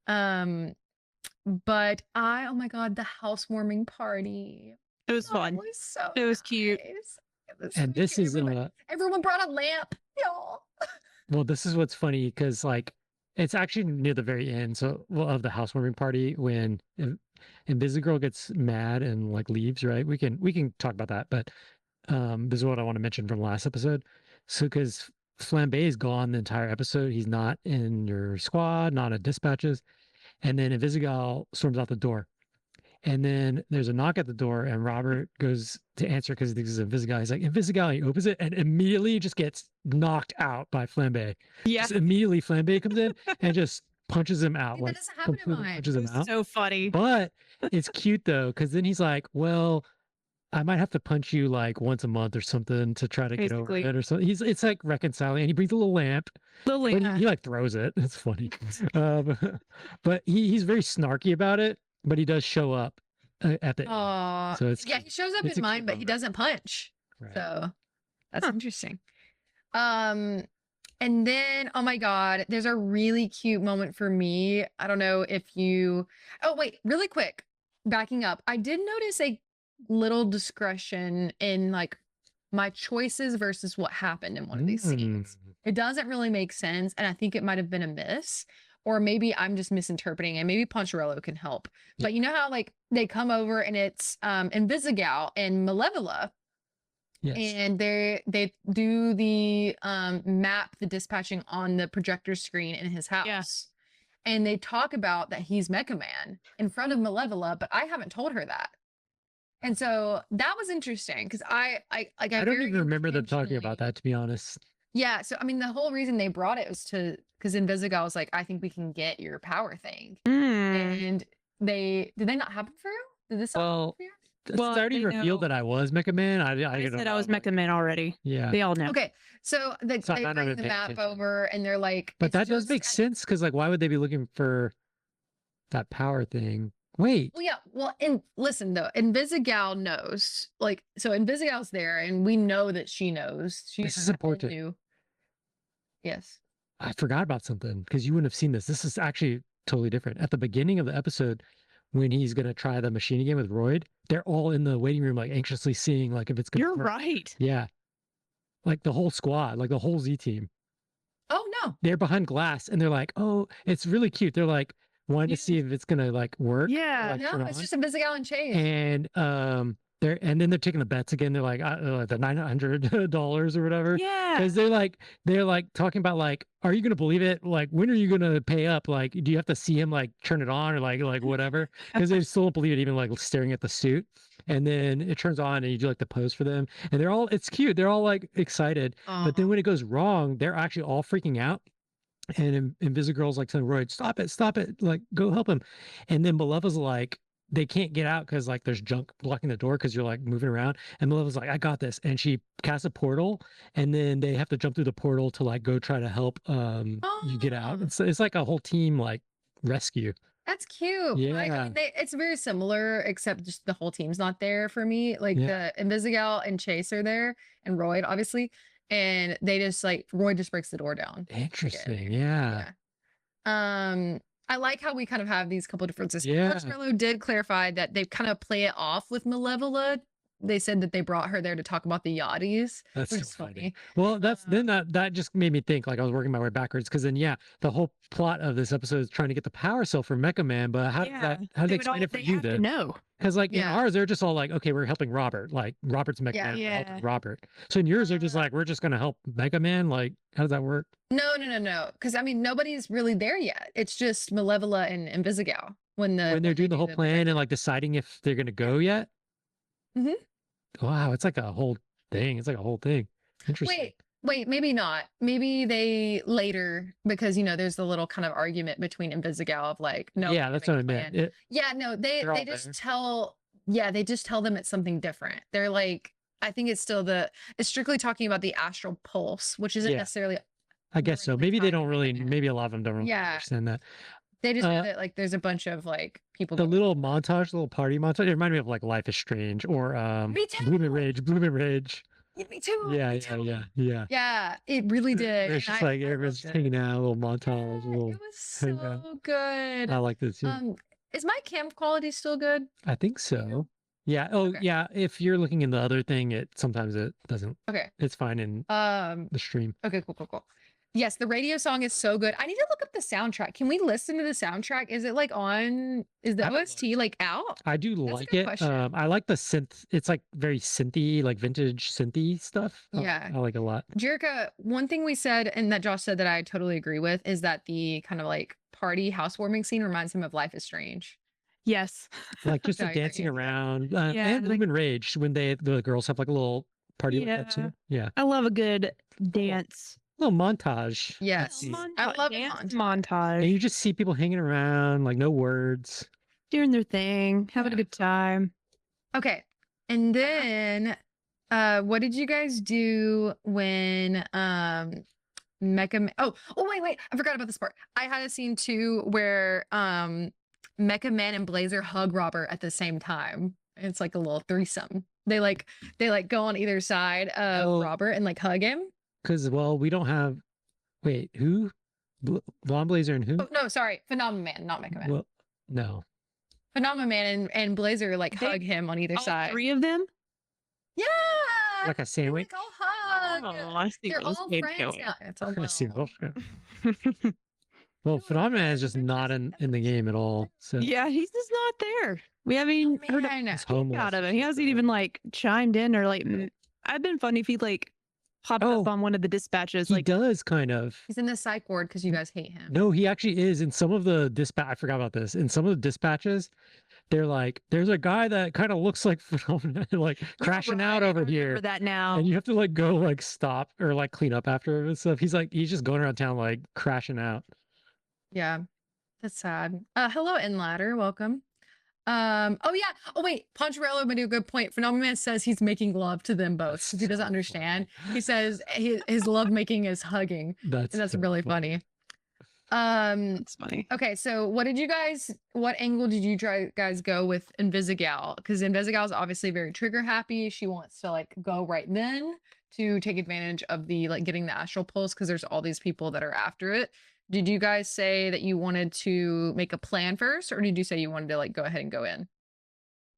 But oh my god, the housewarming party. It was fun. It was cute. And this is everyone brought a lamp, y'all. Well, this is what's funny because like it's actually near the very end, of the housewarming party when Invisigirl gets mad and like leaves. Right? We can talk about that, but this is what I want to mention from last episode. So because Flambe is gone the entire episode, he's not in your squad, not at dispatches, and then Invisigal storms out the door. And then there's a knock at the door, and Robert goes to answer because he thinks it's Invisigal. He's like, Invisigal, he opens it, and immediately just gets knocked out by Flambe. Yeah. Just immediately Flambe comes in and just punches him out. That doesn't happen in mine. Punches him out. So funny. But it's cute though, because then he's like, well, I might have to punch you like once a month or something to try to get over Basically. it or something. It's like reconciling, and he brings a little lamp, but he like throws it. It's funny. But he's very snarky about it, but he does show up at the end. So it's yeah, he shows up it's in a mine, cute but he moment. doesn't punch. Right. So that's interesting. And then, oh my God, there's a really cute moment for me. I don't know if you, oh wait, really quick, backing up. I did notice a little discretion in like my choices versus what happened in one of these scenes. It doesn't really make sense. And I think it might have been a miss, or maybe I'm just misinterpreting, and maybe Poncherello can help. Yeah. But you know how like they come over and it's Invisigal and Malevola. Yes. And they do the map, the dispatching on the projector screen in his house. Yeah. And they talk about that he's Mecha Man in front of Malevola, but I haven't told her that. And so that was interesting because I don't even remember them talking about that, to be honest. Yeah. So I mean, the whole reason they brought it was because Invisigal was like, I think we can get your power thing. And did they not happen for you? Did this happen for you? Well, I already revealed that I was Mecha Man. I said I was Mecha Man already. Yeah. They all know. Okay. So they bring the map over and they're like, but that does make sense because like, why would they be looking for that power thing? Wait. Well, yeah. Well, and listen though, Invisigal knows. Like, so Invisigal's there, and we know that she knows. This is important. Yes. I forgot about something because you wouldn't have seen this. This is actually totally different. At the beginning of the episode, when he's gonna try the machine again with Royd, they're all in the waiting room, like anxiously seeing like if it's gonna You're work. right. Yeah. Like the whole squad, like the whole Z team. Oh no. They're behind glass and they're like, oh, it's really cute. They're like wanting to see if it's gonna like work. Yeah. No, it's just Invisigal and Chase. And and then they're taking the bets again. They're like the $900 or whatever. Yeah. Because they're like talking about like, are you gonna believe it? Like, when are you gonna pay up? Like, do you have to see him like turn it on or like whatever? Because they still don't believe it, even like staring at the suit. And then it turns on and you do like the pose for them. And it's cute. They're all like excited. But then when it goes wrong, they're actually all freaking out. And Invisigirl's like telling Royd, stop it, like go help him. And then Malevol's like, they can't get out because like there's junk blocking the door because you're like moving around. And Malevol's like, I got this. And she casts a portal, and then they have to jump through the portal to like go try to help you get out. It's like a whole team like rescue. That's cute. Yeah. Like, I mean, it's very similar, except just the whole team's not there for me. Like the Invisigal and Chase are there, and Royd, obviously. And they just like, Royd just breaks the door down. Interesting. Yeah. I like how we kind of have these couple differences. Yeah. Marshmallow did clarify that they kind of play it off with Malevola. They said that they brought her there to talk about the yachties. That's which so is funny. Well, that just made me think like I was working my way backwards because then the whole plot of this episode is trying to get the power cell for Mecha Man, but how do they explain it for you then? No. Because like in ours, they're just all like, okay, we're helping Robert. Like Robert's Mecha Man, we're helping Robert. So in yours, they're just like, we're just gonna help Mecha Man. Like, how does that work? No. Because I mean, nobody's really there yet. It's just Malevola and Invisigal when they're doing the whole plan and like deciding if they're gonna go yet. Wow, it's like a whole thing. It's like a whole thing. Interesting. Wait, maybe not. Maybe they later, because there's the little kind of argument between Invisigal of like, no. Yeah, that's what I meant. They just tell them it's something different. They're like, I think it's strictly talking about the astral pulse, which isn't necessarily. I guess so. Maybe they don't really. Maybe a lot of them don't really understand that. They just know that like there's a bunch of like people. The little party montage. It reminded me of like Life is Strange or Bloom and Rage. Yeah, me too. Yeah. Yeah, it really did. It's just like everyone's hanging out, a little montage. It was so good. I like this too. Is my cam quality still good? I think so. Yeah. Oh, yeah. If you're looking in the other thing, sometimes it doesn't. Okay. It's fine in the stream. Okay, cool. Yes, the radio song is so good. I need to look up the soundtrack. Can we listen to the soundtrack? Is it like is the OST like out? I do like it. I like the synth. It's like very synthy, like vintage synthy stuff. Yeah. I like it a lot. Jerica, one thing we said and that Josh said that I totally agree with is that the kind of like party housewarming scene reminds him of Life is Strange. Yes. Like just the dancing around and Bloom and Rage when the girls have like a little party like that too. Yeah. I love a good dance. Little montage. Yes. I love montage. And you just see people hanging around, like no words. Doing their thing, having a good time. Okay. And then what did you guys do when Mecha Man, oh wait, I forgot about this part. I had a scene too where Mecha Man and Blazer hug Robert at the same time. It's like a little threesome. They go on either side of Robert and like hug him. Because we don't have. Wait, who? Blonde Blazer and who? Oh no, sorry, Phenomena Man, not Mecha Man. Well, no. Phenomena Man and Blazer like hug him on either side. 3 of them. Yeah, like a sandwich. Like, all hug. Oh, I see. They're all friends now. It's all I see. well. Well, Phenomena is just not in the game at all. So yeah, he's just not there. We haven't heard out of it. He hasn't even like chimed in or like. I've been funny if he like popped up on one of the dispatches. He like does kind of. He's in the psych ward because you guys hate him. No, he actually is. In some of the dispatch, I forgot about this. In some of the dispatches, they're like, "There's a guy that kind of looks like Phenomena, like crashing out over here." That now, and you have to like go like stop or like clean up after him and stuff. He's just going around town like crashing out. Yeah, that's sad. Hello, Inladder, welcome. Oh wait, Poncherello made a good point. Phenomenon says he's making love to them both because he doesn't understand. He says his love making is hugging. That's so really funny. It's funny. Okay, so what angle did you guys go with Invisigal? Because Invisigal is obviously very trigger happy. She wants to like go right then to take advantage of the like getting the astral pulse because there's all these people that are after it. Did you guys say that you wanted to make a plan first, or did you say you wanted to like go ahead and go in?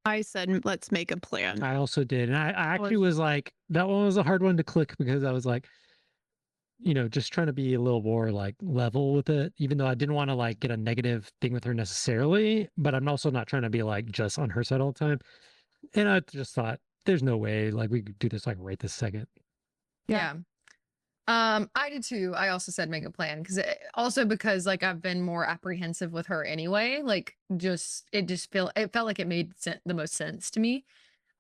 I said, let's make a plan. I also did. And I actually was like, that one was a hard one to click because I was like, just trying to be a little more like level with it, even though I didn't want to like get a negative thing with her necessarily, but I'm also not trying to be like just on her side all the time. And I just thought there's no way like we could do this like right this second. Yeah. I did too. I also said make a plan because like I've been more apprehensive with her anyway. Like it felt like it made the most sense to me.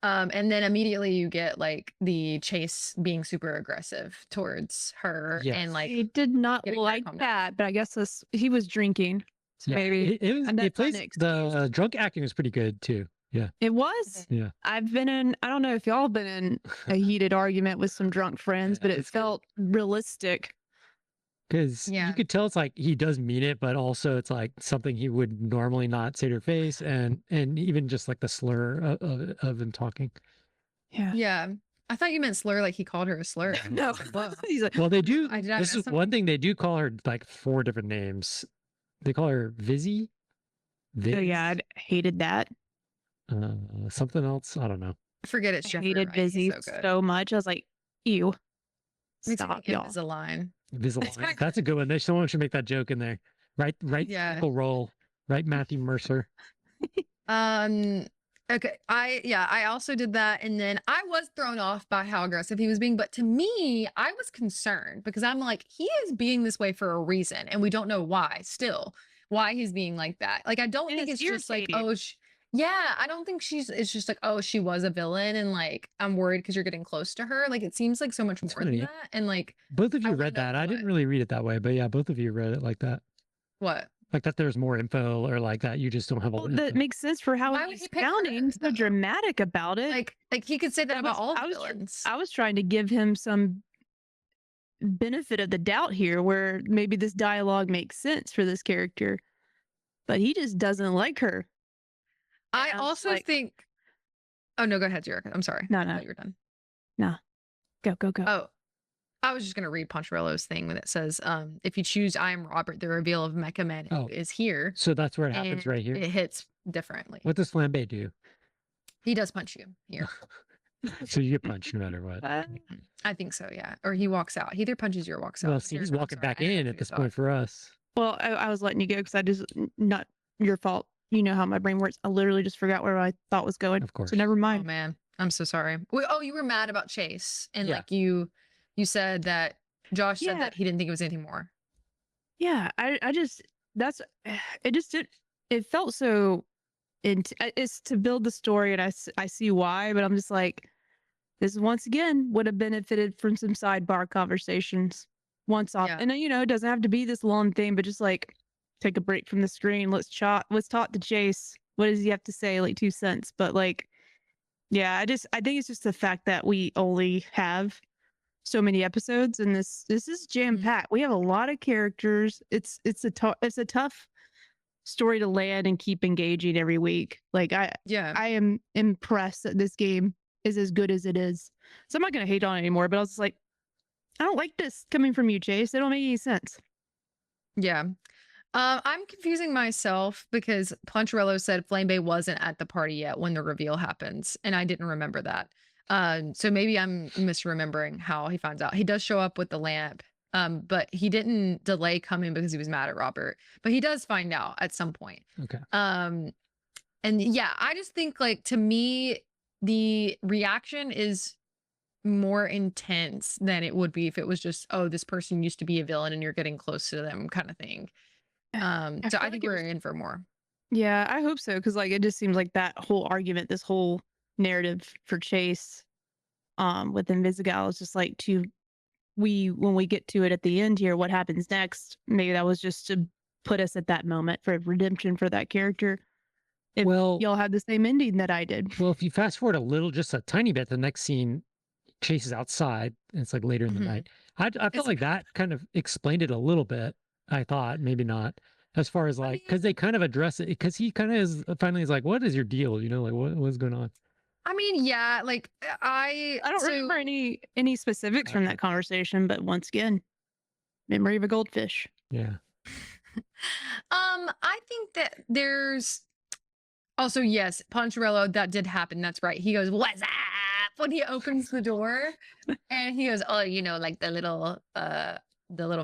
And then immediately you get like the Chase being super aggressive towards her and like he did not like that, but I guess he was drinking. So maybe the drunk acting was pretty good too. Yeah, it was. Yeah, I don't know if y'all been in a heated argument with some drunk friends, but it felt realistic. Because you could tell it's like he does mean it, but also it's like something he would normally not say to her face, and even just like the slur of him talking. Yeah. I thought you meant slur like he called her a slur. No. He's like, well, they do. This is one thing they do call her like 4 different names. They call her Vizzy. Oh yeah, I hated that. Something else. I don't know. Forget it. I hated Vizzy so much. I was like, ew. Stop, y'all. Invisalign. Invisalign. That's a good one. Someone should make that joke in there. Right. Yeah. Roll. Right. Matthew Mercer. Okay. I also did that. And then I was thrown off by how aggressive he was being. But to me, I was concerned because I'm like, he is being this way for a reason. And we don't know why why he's being like that. Like, I don't think it's just like, I don't think it's just like, oh, she was a villain and like, I'm worried because you're getting close to her. Like, it seems like so much more than that. And like, both of you read that. I didn't really read it that way, but yeah, both of you read it like that. What? Like that there's more info or like that you just don't have all that makes sense for how he's sounding so dramatic about it. Like he could say that about all villains. I was trying to give him some benefit of the doubt here where maybe this dialogue makes sense for this character, but he just doesn't like her. I also think oh no, go ahead, Jerica. I'm sorry. No, you're done. No. Go. Oh, I was just gonna read Poncherello's thing when it says, if you choose I am Robert, the reveal of Mecha Man is here. So that's where it happens right here. It hits differently. What does Flambe do? He does punch you here. So you get punched no matter what. I think so, yeah. Or he walks out. He either punches you or walks out. Well, see, he's walking back in at this point for us. Well, I was letting you go because not your fault. You know how my brain works. I literally just forgot where I thought was going. Of course. So never mind. Oh man, I'm so sorry. You were mad about Chase, and like you said that Josh said that he didn't think it was anything more. Yeah, it felt so. It's to build the story, and I see why, but I'm just like, this once again would have benefited from some sidebar conversations once off, and it doesn't have to be this long thing, but just like. Take a break from the screen. Let's talk to Chase. What does he have to say? Like 2 cents. But like, Yeah, I think it's just the fact that we only have so many episodes, and this is jam packed. We have a lot of characters. It's a tough story to land and keep engaging every week. Like I am impressed that this game is as good as it is. So I'm not gonna hate on it anymore. But I was just like, I don't like this coming from you, Chase. It don't make any sense. Yeah. I'm confusing myself because Poncherello said Flame Bay wasn't at the party yet when the reveal happens, and I didn't remember that. So maybe I'm misremembering how he finds out. He does show up with the lamp, but he didn't delay coming because he was mad at Robert. But he does find out at some point. Okay. And yeah, I just think like to me, the reaction is more intense than it would be if it was just, oh, this person used to be a villain and you're getting close to them kind of thing. So I think we're in for more. Yeah, I hope so, because like it just seems like that whole argument, this whole narrative for Chase, with Invisigal is just like when we get to it at the end here, what happens next? Maybe that was just to put us at that moment for redemption for that character. If y'all had the same ending that I did. Well, if you fast forward a little, just a tiny bit, the next scene, Chase is outside, and it's like later in the night. I felt like that kind of explained it a little bit. I thought maybe not, as far as like, because they kind of address it, because he kind of is finally is like, what is your deal? You know, like what's going on? I mean, yeah, like I don't remember any specifics from that conversation, but once again, memory of a goldfish. Yeah. I think that there's also, yes, Poncherello, that did happen. That's right. He goes, "What's up?" when he opens the door, and he goes, "Oh, you know, like the little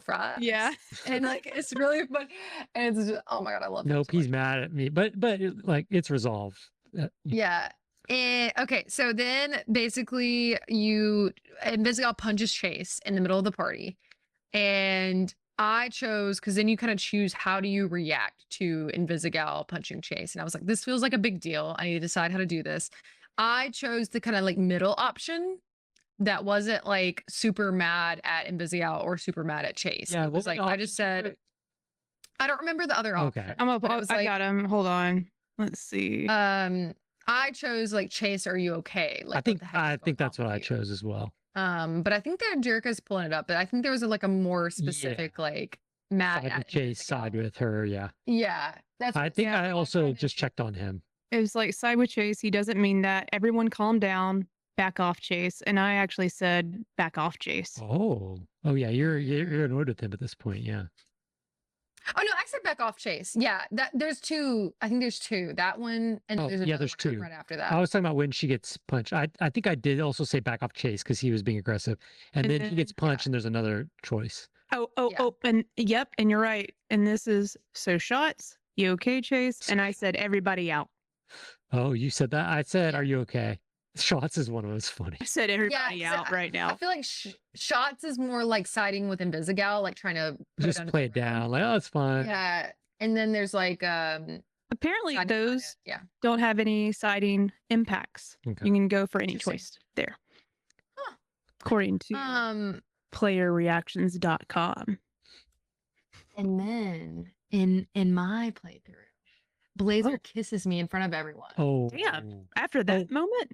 fry." Yeah. And like it's really fun. And it's just, oh my god, I love it. Nope, he's mad at me. But like it's resolved. Yeah. And okay, so then basically Invisigal punches Chase in the middle of the party. And I chose, because then you kind of choose how do you react to Invisigal punching Chase. And I was like, this feels like a big deal. I need to decide how to do this. I chose the kind of like middle option that wasn't like super mad at Invisigal or super mad at Chase. Yeah, it was like I just said, I don't remember the other option. Okay. I got him. Hold on. Let's see. I chose like Chase, are you okay? Like I think that's what I chose as well. But I think that Jerica's pulling it up, but I think there was like a more specific like mad at Chase side with her, yeah. Yeah. I think I also just checked on him. It was like side with Chase. He doesn't mean that. Everyone calm down. Back off, Chase. And I actually said back off, Chase. Oh yeah, you're annoyed with him at this point, yeah. Oh no, I said back off, Chase. Yeah, there's two. I think there's two. That one and there's two right after that. I was talking about when she gets punched. I think I did also say back off Chase because he was being aggressive, and then he gets punched, and there's another choice. And yep, and you're right. And this is so shots. You okay, Chase? And I said everybody out. Oh, you said that? I said, are you okay? Shots is one of those funny. I said everybody out right now. I feel like Shots is more like siding with Invisigal, like trying to just play it down, like, oh, it's fine. Yeah, and then there's like apparently those don't have any siding impacts. Okay. You can go for any choice there, according to playerreactions.com. And then in my playthrough, Blazer kisses me in front of everyone. Oh, damn! After that moment.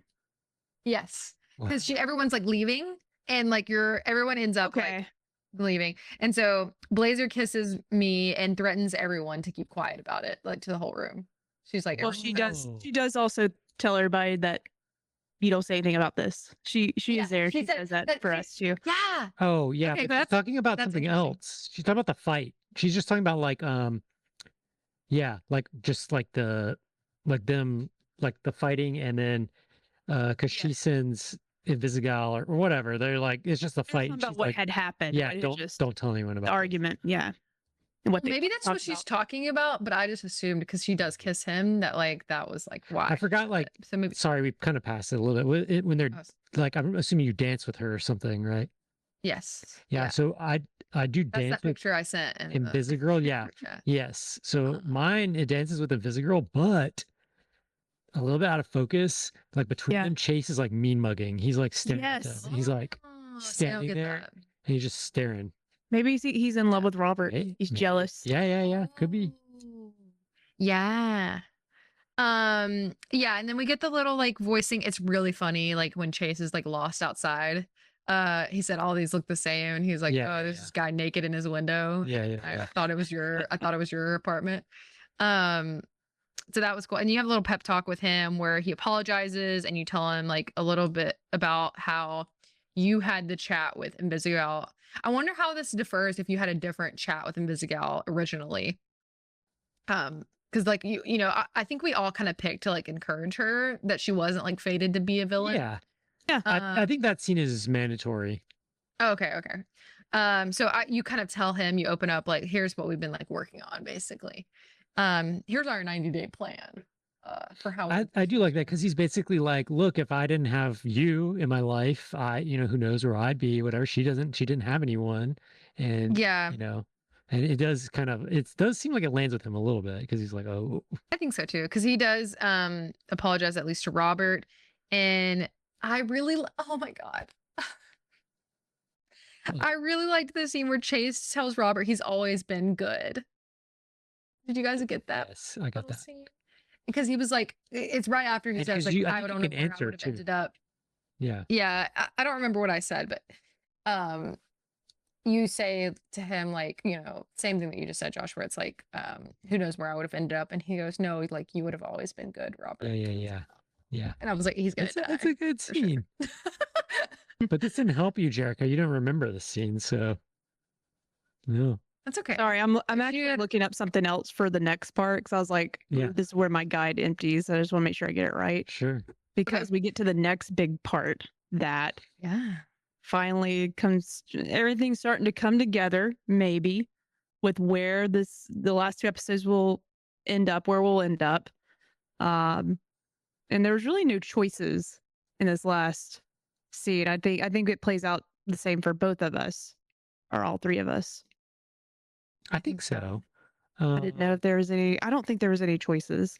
Yes, because everyone's like leaving, and like everyone ends up like leaving, and so Blazer kisses me and threatens everyone to keep quiet about it, like to the whole room. She's like, well, she does. She does also tell everybody that you don't say anything about this. She is there. She says that for us too. Yeah. Oh yeah. Okay, but she's talking about something else. She's talking about the fight. She's just talking about like yeah, like just like them like the fighting, and then because she sends Invisigal or whatever. They're like, it's just a fight. About what had happened. Yeah, don't tell anyone about the argument. Yeah. And what maybe that's what she's talking about, but I just assumed because she does kiss him that like that was like why. I forgot like so maybe sorry, we kind of passed it a little bit. When they're like, I'm assuming you dance with her or something, right? Yes. Yeah. So I do dance that picture I sent in Invisigirl. Yeah. Yes. So mine, it dances with Invisigirl, but a little bit out of focus. Like between them, Chase is like mean mugging. He's like staring at them. He's like standing there and he's just staring. Maybe he's in love with Robert. He's jealous. Yeah. Could be. Yeah. Yeah, and then we get the little like voicing. It's really funny, like when Chase is like lost outside. He said all these look the same, and he's like, "Oh, there's this guy naked in his window." I thought it was your apartment. So that was cool. And you have a little pep talk with him where he apologizes, and you tell him like a little bit about how you had the chat with Invisigal. I wonder how this differs if you had a different chat with Invisigal originally. Because like you know, I think we all kind of picked to like encourage her that she wasn't like fated to be a villain. Yeah. I think that scene is mandatory. Okay. So you kind of tell him, you open up like, here's what we've been like working on, basically. Here's our 90-day plan for how I do like that, because he's basically like, look, if I didn't have you in my life, who knows where I'd be, whatever. She didn't have anyone. And yeah, and it does does seem like it lands with him a little bit, because he's like, oh, I think so too, because he does apologize at least to Robert. And I really, oh my God. I really liked the scene where Chase tells Robert he's always been good. Did you guys get that? Yes, I got that. Scene? Because he was like, it's right after he says, like, I don't know where I would have ended up. Yeah. I don't remember what I said, but you say to him, like, same thing that you just said, Josh, where it's like, who knows where I would have ended up? And he goes, no, like, you would have always been good, Robert. Yeah. And I was like, he's gonna die. It's a good scene. Sure. But this didn't help you, Jerica. You don't remember the scene, so no. That's okay. Sorry, I'm actually looking up something else for the next part, because I was like, this is where my guide empties. I just want to make sure I get it right. Sure. Because we get to the next big part that finally comes, everything's starting to come together, maybe, with where the last 2 episodes will end up, where we'll end up. And there's really no choices in this last scene. I think it plays out the same for both of us, or all 3 of us. I think so. I didn't know if there was any. I don't think there was any choices.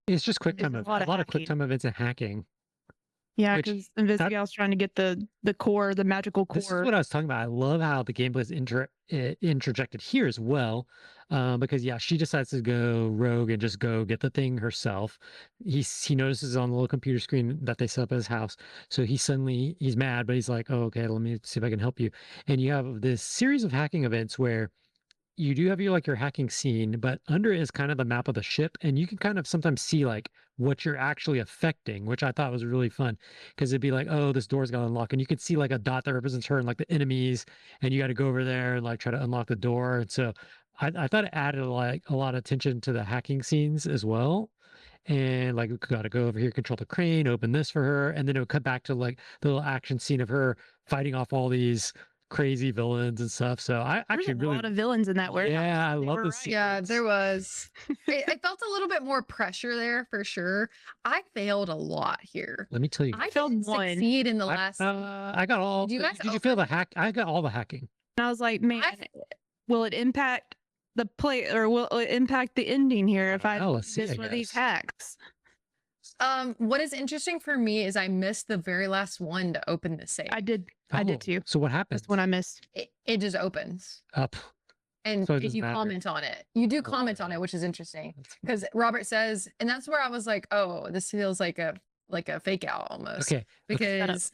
It's just quick time, a lot of quick time events and hacking. Yeah, because Invisigal's trying to get the core, the magical core. This is what I was talking about. I love how the gameplay is interjected here as well, because she decides to go rogue and just go get the thing herself. He notices on the little computer screen that they set up at his house, so he's mad, but he's like, oh, okay, let me see if I can help you. And you have this series of hacking events where you do have your hacking scene, but under it is kind of the map of the ship, and you can kind of sometimes see like what you're actually affecting, which I thought was really fun, because it'd be like, oh, this door's got to unlock, and you could see like a dot that represents her and like the enemies, and you got to go over there and like try to unlock the door. And so I thought it added like a lot of attention to the hacking scenes as well. And like, we got to go over here, control the crane, open this for her, and then it would cut back to like the little action scene of her fighting off all these crazy villains and stuff. So I actually really a lot of villains in that warehouse. Yeah, I love this. Right. Yeah, there was. I felt a little bit more pressure there for sure. I failed a lot here. Let me tell you, I failed one. Succeed in the last. I got all. Did you feel the hack? I got all the hacking. And I was like, man, will it impact the play, or will it impact the ending here if I miss one of these hacks? What is interesting for me is I missed the very last one to open the safe. I did too. So what happens? That's when I missed. It just opens up. And so if you comment on it, you do comment on it, which is interesting, because Robert says, and that's where I was like, oh, this feels like a fake out almost. Okay. Because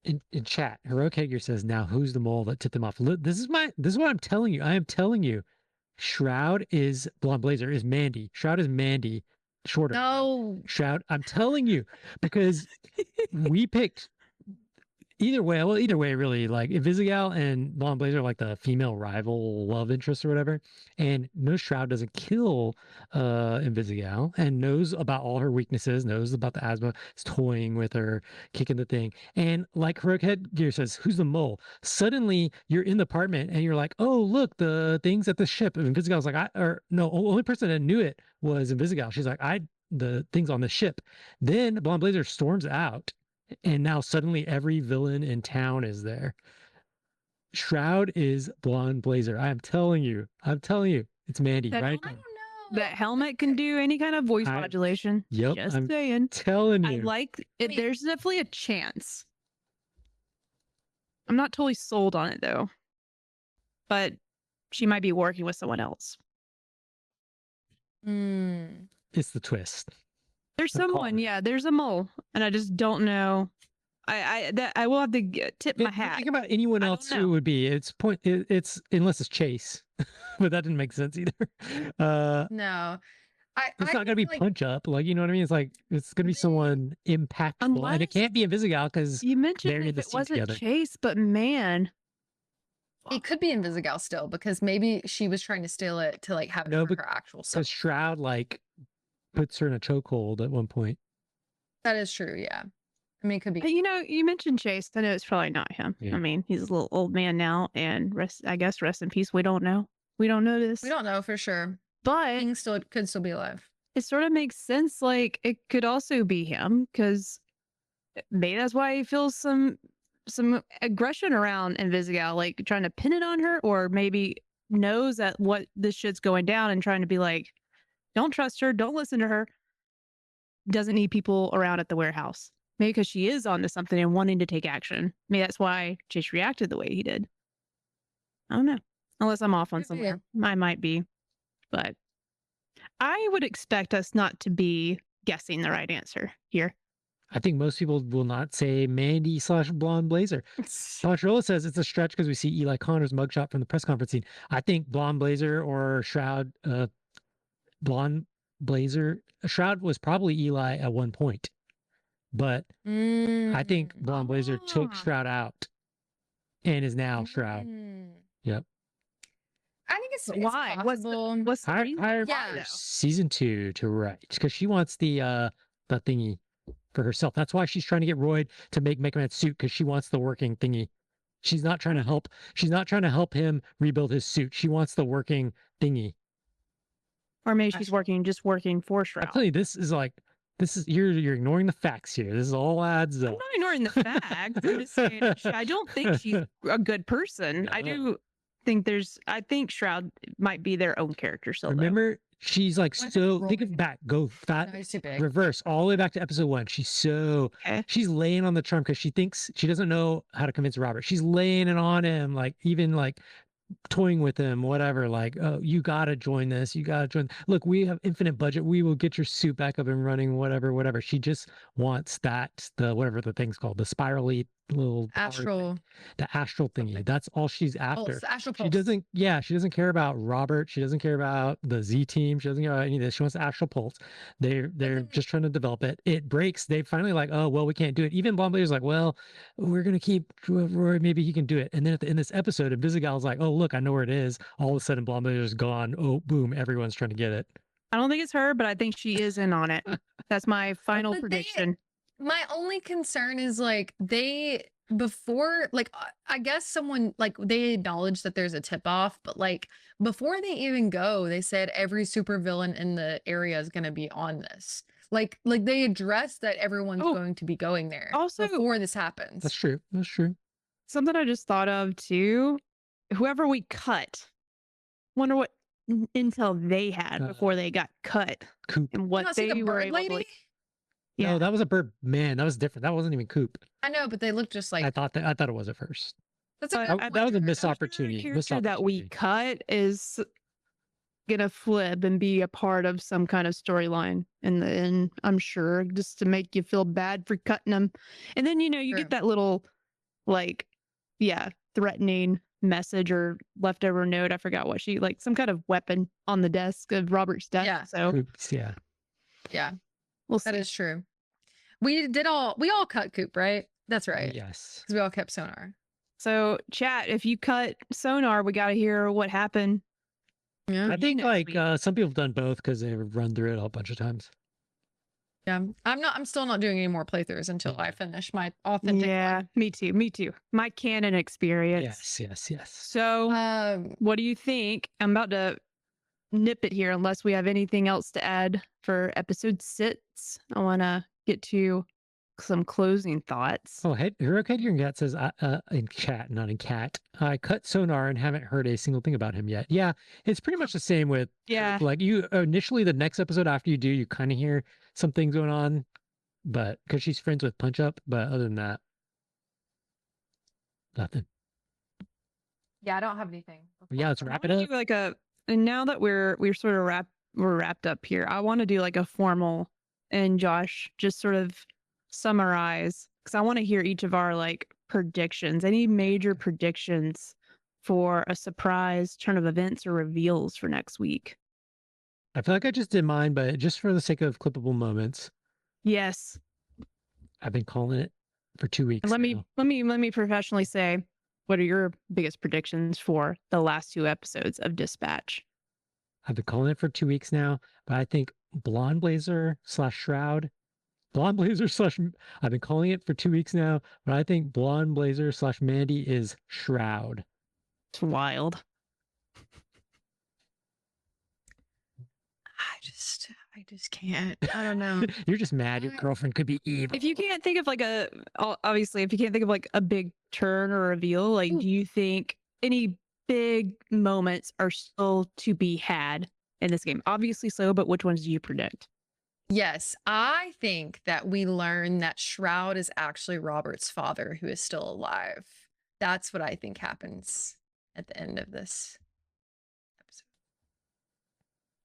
in chat, Heroic Hager says, now who's the mole that tipped them off? This is what I'm telling you. I am telling you. Shroud is Blonde Blazer is Mandy. Shroud is Mandy. Shorter. No. Shroud. I'm telling you, because we picked either way, really, like Invisigal and Blonde Blazer are like the female rival love interest or whatever. And no, Shroud doesn't kill Invisigal and knows about all her weaknesses, knows about the asthma, is toying with her, kicking the thing. And like Heroic Headgear says, who's the mole? Suddenly you're in the apartment and you're like, oh, look, the things at the ship. And Invisigal's like, only person that knew it was Invisigal. She's like, the things on the ship. Then Blonde Blazer storms out. And now suddenly every villain in town is there. Shroud is Blonde Blazer. I'm telling you, it's Mandy, right? I don't know. That helmet can do any kind of voice modulation. Yep. Just saying. Telling you. I like it. There's definitely a chance. I'm not totally sold on it though. But she might be working with someone else. it's the twist. There's I'm calling someone, it. yeah, there's a mole, and I just don't know. I will have to tip my hat. Think about anyone I don't else know. who would be. It's unless it's Chase, but that didn't make sense either. No. It's not gonna be like, Punch Up, like, you know what I mean? It's like it's gonna be someone impactful, and it Unless- can't be Invisigal because You mentioned they're in if the it scene wasn't together. Chase, but man, it could be Invisigal still, because maybe she was trying to steal it to like have it No, for her actual self. because Shroud like puts her in a chokehold at one point. That is true, yeah. I mean, it could be. you know, you mentioned Chase. I know it's probably not him. Yeah. I mean, he's a little old man now, and I guess rest in peace. We don't know. We don't know this. We don't know for sure. But King could still be alive. it sort of makes sense. Like it could also be him because maybe that's why he feels some aggression around Invisigal, like trying to pin it on her, or maybe knows that what this shit's going down and trying to be like, don't trust her, don't listen to her. Doesn't need people around at the warehouse. Maybe because she is onto something and wanting to take action. Maybe that's why Chase reacted the way he did. I don't know. Unless I'm off on Could be. somewhere. I might be. But I would expect us not to be guessing the right answer here. I think most people will not say Mandy/Blonde Blazer. Pontrola says it's a stretch because we see Eli Connor's mugshot from the press conference scene. I think Blonde Blazer or Shroud, Blonde Blazer, Shroud was probably Eli at one point, but I think Blonde Blazer took Shroud out and is now Shroud. Yep. I think it's why? possible. What's the reason? Hire Yeah. season 2 to write because she wants the thingy for herself. That's why she's trying to get Royd to make Mega Man's suit because she wants the working thingy. She's not trying to help. She's not trying to help him rebuild his suit. She wants the working thingy. Or maybe she's just working for Shroud. I tell you, this is you're ignoring the facts here. This is all adds up. I'm not ignoring the facts. I'm just saying I don't think she's a good person. No. I do think I think Shroud might be their own character still. Remember, she's like think of back, go fat, No, he's too big. reverse all the way back to episode 1. She's laying on the charm because she thinks she doesn't know how to convince Robert. She's laying it on him, like even like toying with him, whatever, like, oh, you gotta join this, you gotta join. Look, we have infinite budget, we will get your suit back up and running, whatever. She just wants the whatever the thing's called, the spirally little Astral, the astral thingy. something. That's all she's after. Pulse, astral She pulse. doesn't care about Robert. She doesn't care about the Z team. She doesn't care about any of this. She wants the astral pulse. They're just trying to develop it. It breaks. They finally like, oh well, we can't do it. Even Blonde Blader's like, well, we're gonna keep Roy. Maybe he can do it. And then in this episode, Invisigal's like, oh look, I know where it is. All of a sudden, Blonde Blader's gone. Oh boom, everyone's trying to get it. I don't think it's her, but I think she is in on it. That's my final prediction. My only concern is like before, like, I guess someone like they acknowledge that there's a tip off, but like before they even go, they said every supervillain in the area is going to be on this. Like they address that everyone's going to be going there also before this happens. That's true. Something I just thought of too. Whoever we cut, wonder what intel they had before they got cut. Coop. And what they were able to. Yeah. No, that was a bird. Man, that was different. That wasn't even Coop. I know, but they look just like. I thought it was at first. That's that was a missed opportunity. The character that we cut is gonna flip and be a part of some kind of storyline in the end, I'm sure, just to make you feel bad for cutting them. And then you get that little like threatening message or leftover note. I forgot what she like, some kind of weapon on the desk of Robert's desk. Yeah. So Coops, yeah. We'll see. That is true. We all cut Coop, right? That's right. Yes. Because we all kept Sonar. So chat, if you cut Sonar, we got to hear what happened. Yeah. I think some people have done both because they've run through it a bunch of times. Yeah. I'm still not doing any more playthroughs until I finish my authentic one. Me too. My canon experience. Yes. So what do you think? I'm about to nip it here unless we have anything else to add for episode 6. I want to get to some closing thoughts. Oh, Herohead Cat says in chat, not in cat. I cut Sonar and haven't heard a single thing about him yet. Yeah, it's pretty much the same with like you initially the next episode after you kind of hear some things going on, but because she's friends with Punch Up, but other than that, nothing. Yeah, I don't have anything. Yeah, let's wrap it up. And now that we're sort of we're wrapped up here, I want to do like a formal, and Josh just sort of summarize, because I want to hear each of our like predictions, any major predictions for a surprise turn of events or reveals for next week. I feel like I just did mine, but just for the sake of clippable moments. Yes. I've been calling it for 2 weeks. Let me professionally say, what are your biggest predictions for the last 2 episodes of Dispatch? I've been calling it for 2 weeks now, but I think Blonde Blazer / Shroud. Blonde Blazer / I've been calling it for 2 weeks now, but I think Blonde Blazer / Mandy is Shroud. It's wild. I just can't. I don't know. You're just mad your girlfriend could be evil. If you can't think of like obviously, if you can't think of like a big turn or reveal, like, do you think any big moments are still to be had in this game? Obviously so, but which ones do you predict? Yes, I think that we learn that Shroud is actually Robert's father who is still alive. That's what I think happens at the end of this episode.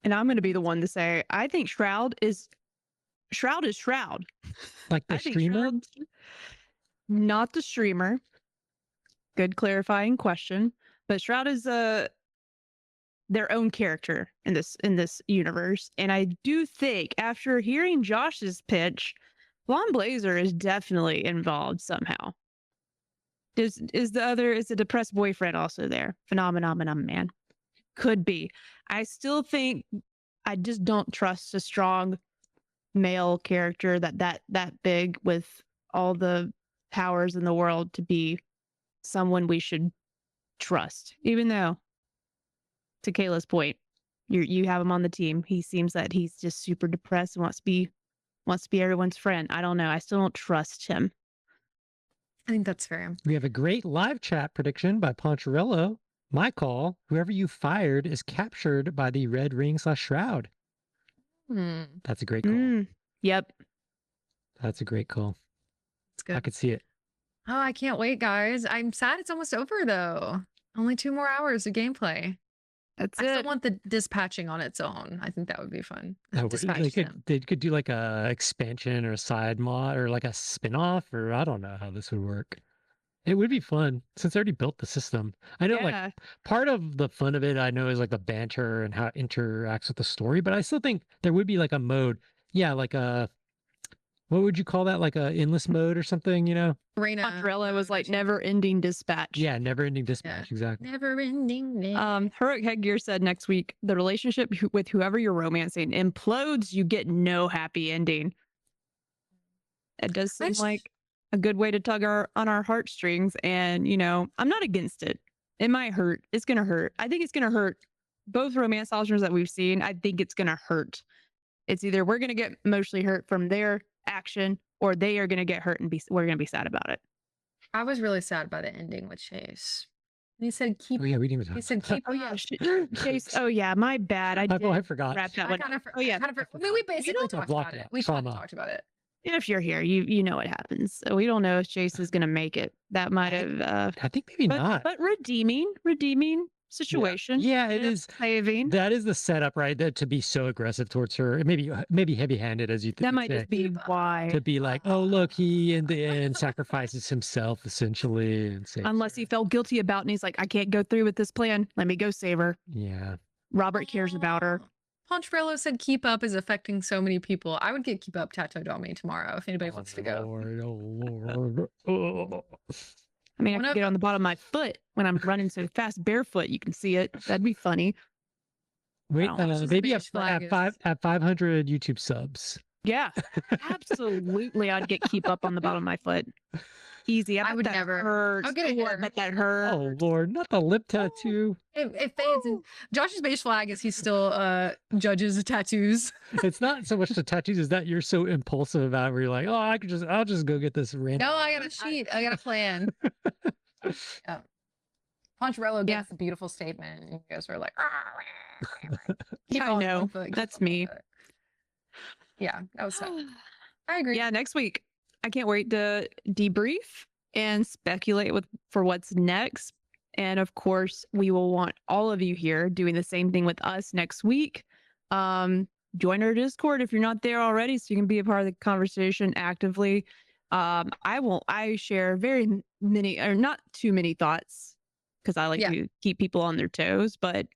And I'm going to be the one to say, I think Shroud is Shroud. Like the streamer? Not the streamer. Good clarifying question. But Shroud is their own character in this universe. And I do think, after hearing Josh's pitch, Blonde Blazer is definitely involved somehow. Is the depressed boyfriend also there? Phenomenon man. Could be. I still think I just don't trust a strong male character that big with all the powers in the world to be someone we should trust. Even though, to Kayla's point, you have him on the team. He seems that he's just super depressed and wants to be everyone's friend. I don't know. I still don't trust him. I think that's fair. We have a great live chat prediction by Poncherello. My call, whoever you fired is captured by the red ring / Shroud. That's a great call. Yep. That's a great call. It's good. I could see it. Oh, I can't wait, guys. I'm sad it's almost over, though. Only 2 more hours of gameplay. I still want the dispatching on its own. I think that would be fun. They could do like a expansion or a side mod or like a spin-off, or I don't know how this would work. It would be fun since they already built the system. I know, like, part of the fun of it, I know, is like the banter and how it interacts with the story, but I still think there would be like a mode. Yeah, like a, what would you call that? Like a endless mode or something, you know? Poncherello was like never-ending dispatch. Yeah, never-ending dispatch, exactly. Never-ending. Heroic Headgear said next week, the relationship with whoever you're romancing implodes, you get no happy ending. It does seem like a good way to tug on our heartstrings, and I'm not against it. It might hurt. It's gonna hurt. I think it's gonna hurt both romance genres that we've seen. I think it's gonna hurt. It's either we're gonna get emotionally hurt from their action, or they are gonna get hurt and we're gonna be sad about it. I was really sad by the ending with Chase. He said keep. Oh yeah, we didn't even. He said keep. Oh yeah, Chase. Oh yeah, my bad. I forgot. Wrap that one. I mean, we basically talked about it. We talked about it. If you're here, you know what happens. So we don't know if Chase is going to make it. That might have. I think maybe not. But redeeming situation. Yeah, it is. Saving. That is the setup, right? That to be so aggressive towards her, maybe heavy-handed, as you think. That might just be why. To be like, oh look, he in the end sacrifices himself essentially, and saves unless he felt guilty about it, and he's like, I can't go through with this plan. Let me go save her. Yeah. Robert cares about her. Poncherello said keep up is affecting so many people. I would get keep up tattooed on me tomorrow if anybody wants to go. Lord. I mean, I can get on the bottom of my foot when I'm running so fast barefoot. You can see it. That'd be funny. Wait, maybe at 500 YouTube subs. Yeah, absolutely. I'd get keep up on the bottom of my foot. Easy. I would never. I'll get it. I bet that hurt. Oh Lord, not the lip tattoo. It fades. Josh's beige flag is he still judges tattoos. It's not so much the tattoos as that you're so impulsive about it, where you're like, oh, I'll just go get this random. No, I got a sheet. I got a plan. Yeah. Poncherello gets a beautiful statement, and you guys are like, yeah, I know. That's me. Yeah, that was tough. I agree. Yeah, next week. I can't wait to debrief and speculate for what's next. And of course, we will want all of you here doing the same thing with us next week. Join our Discord if you're not there already, so you can be a part of the conversation actively. I share very many, or not too many thoughts, because I like to keep people on their toes. But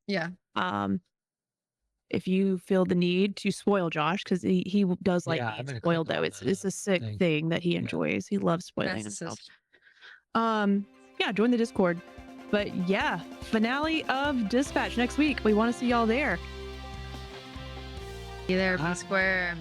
if you feel the need to spoil Josh, because he does like being spoiled, though. It's a sick thing that he enjoys. He loves spoiling himself. Join the Discord. But yeah, finale of Dispatch next week. We want to see y'all there. Be there, be square.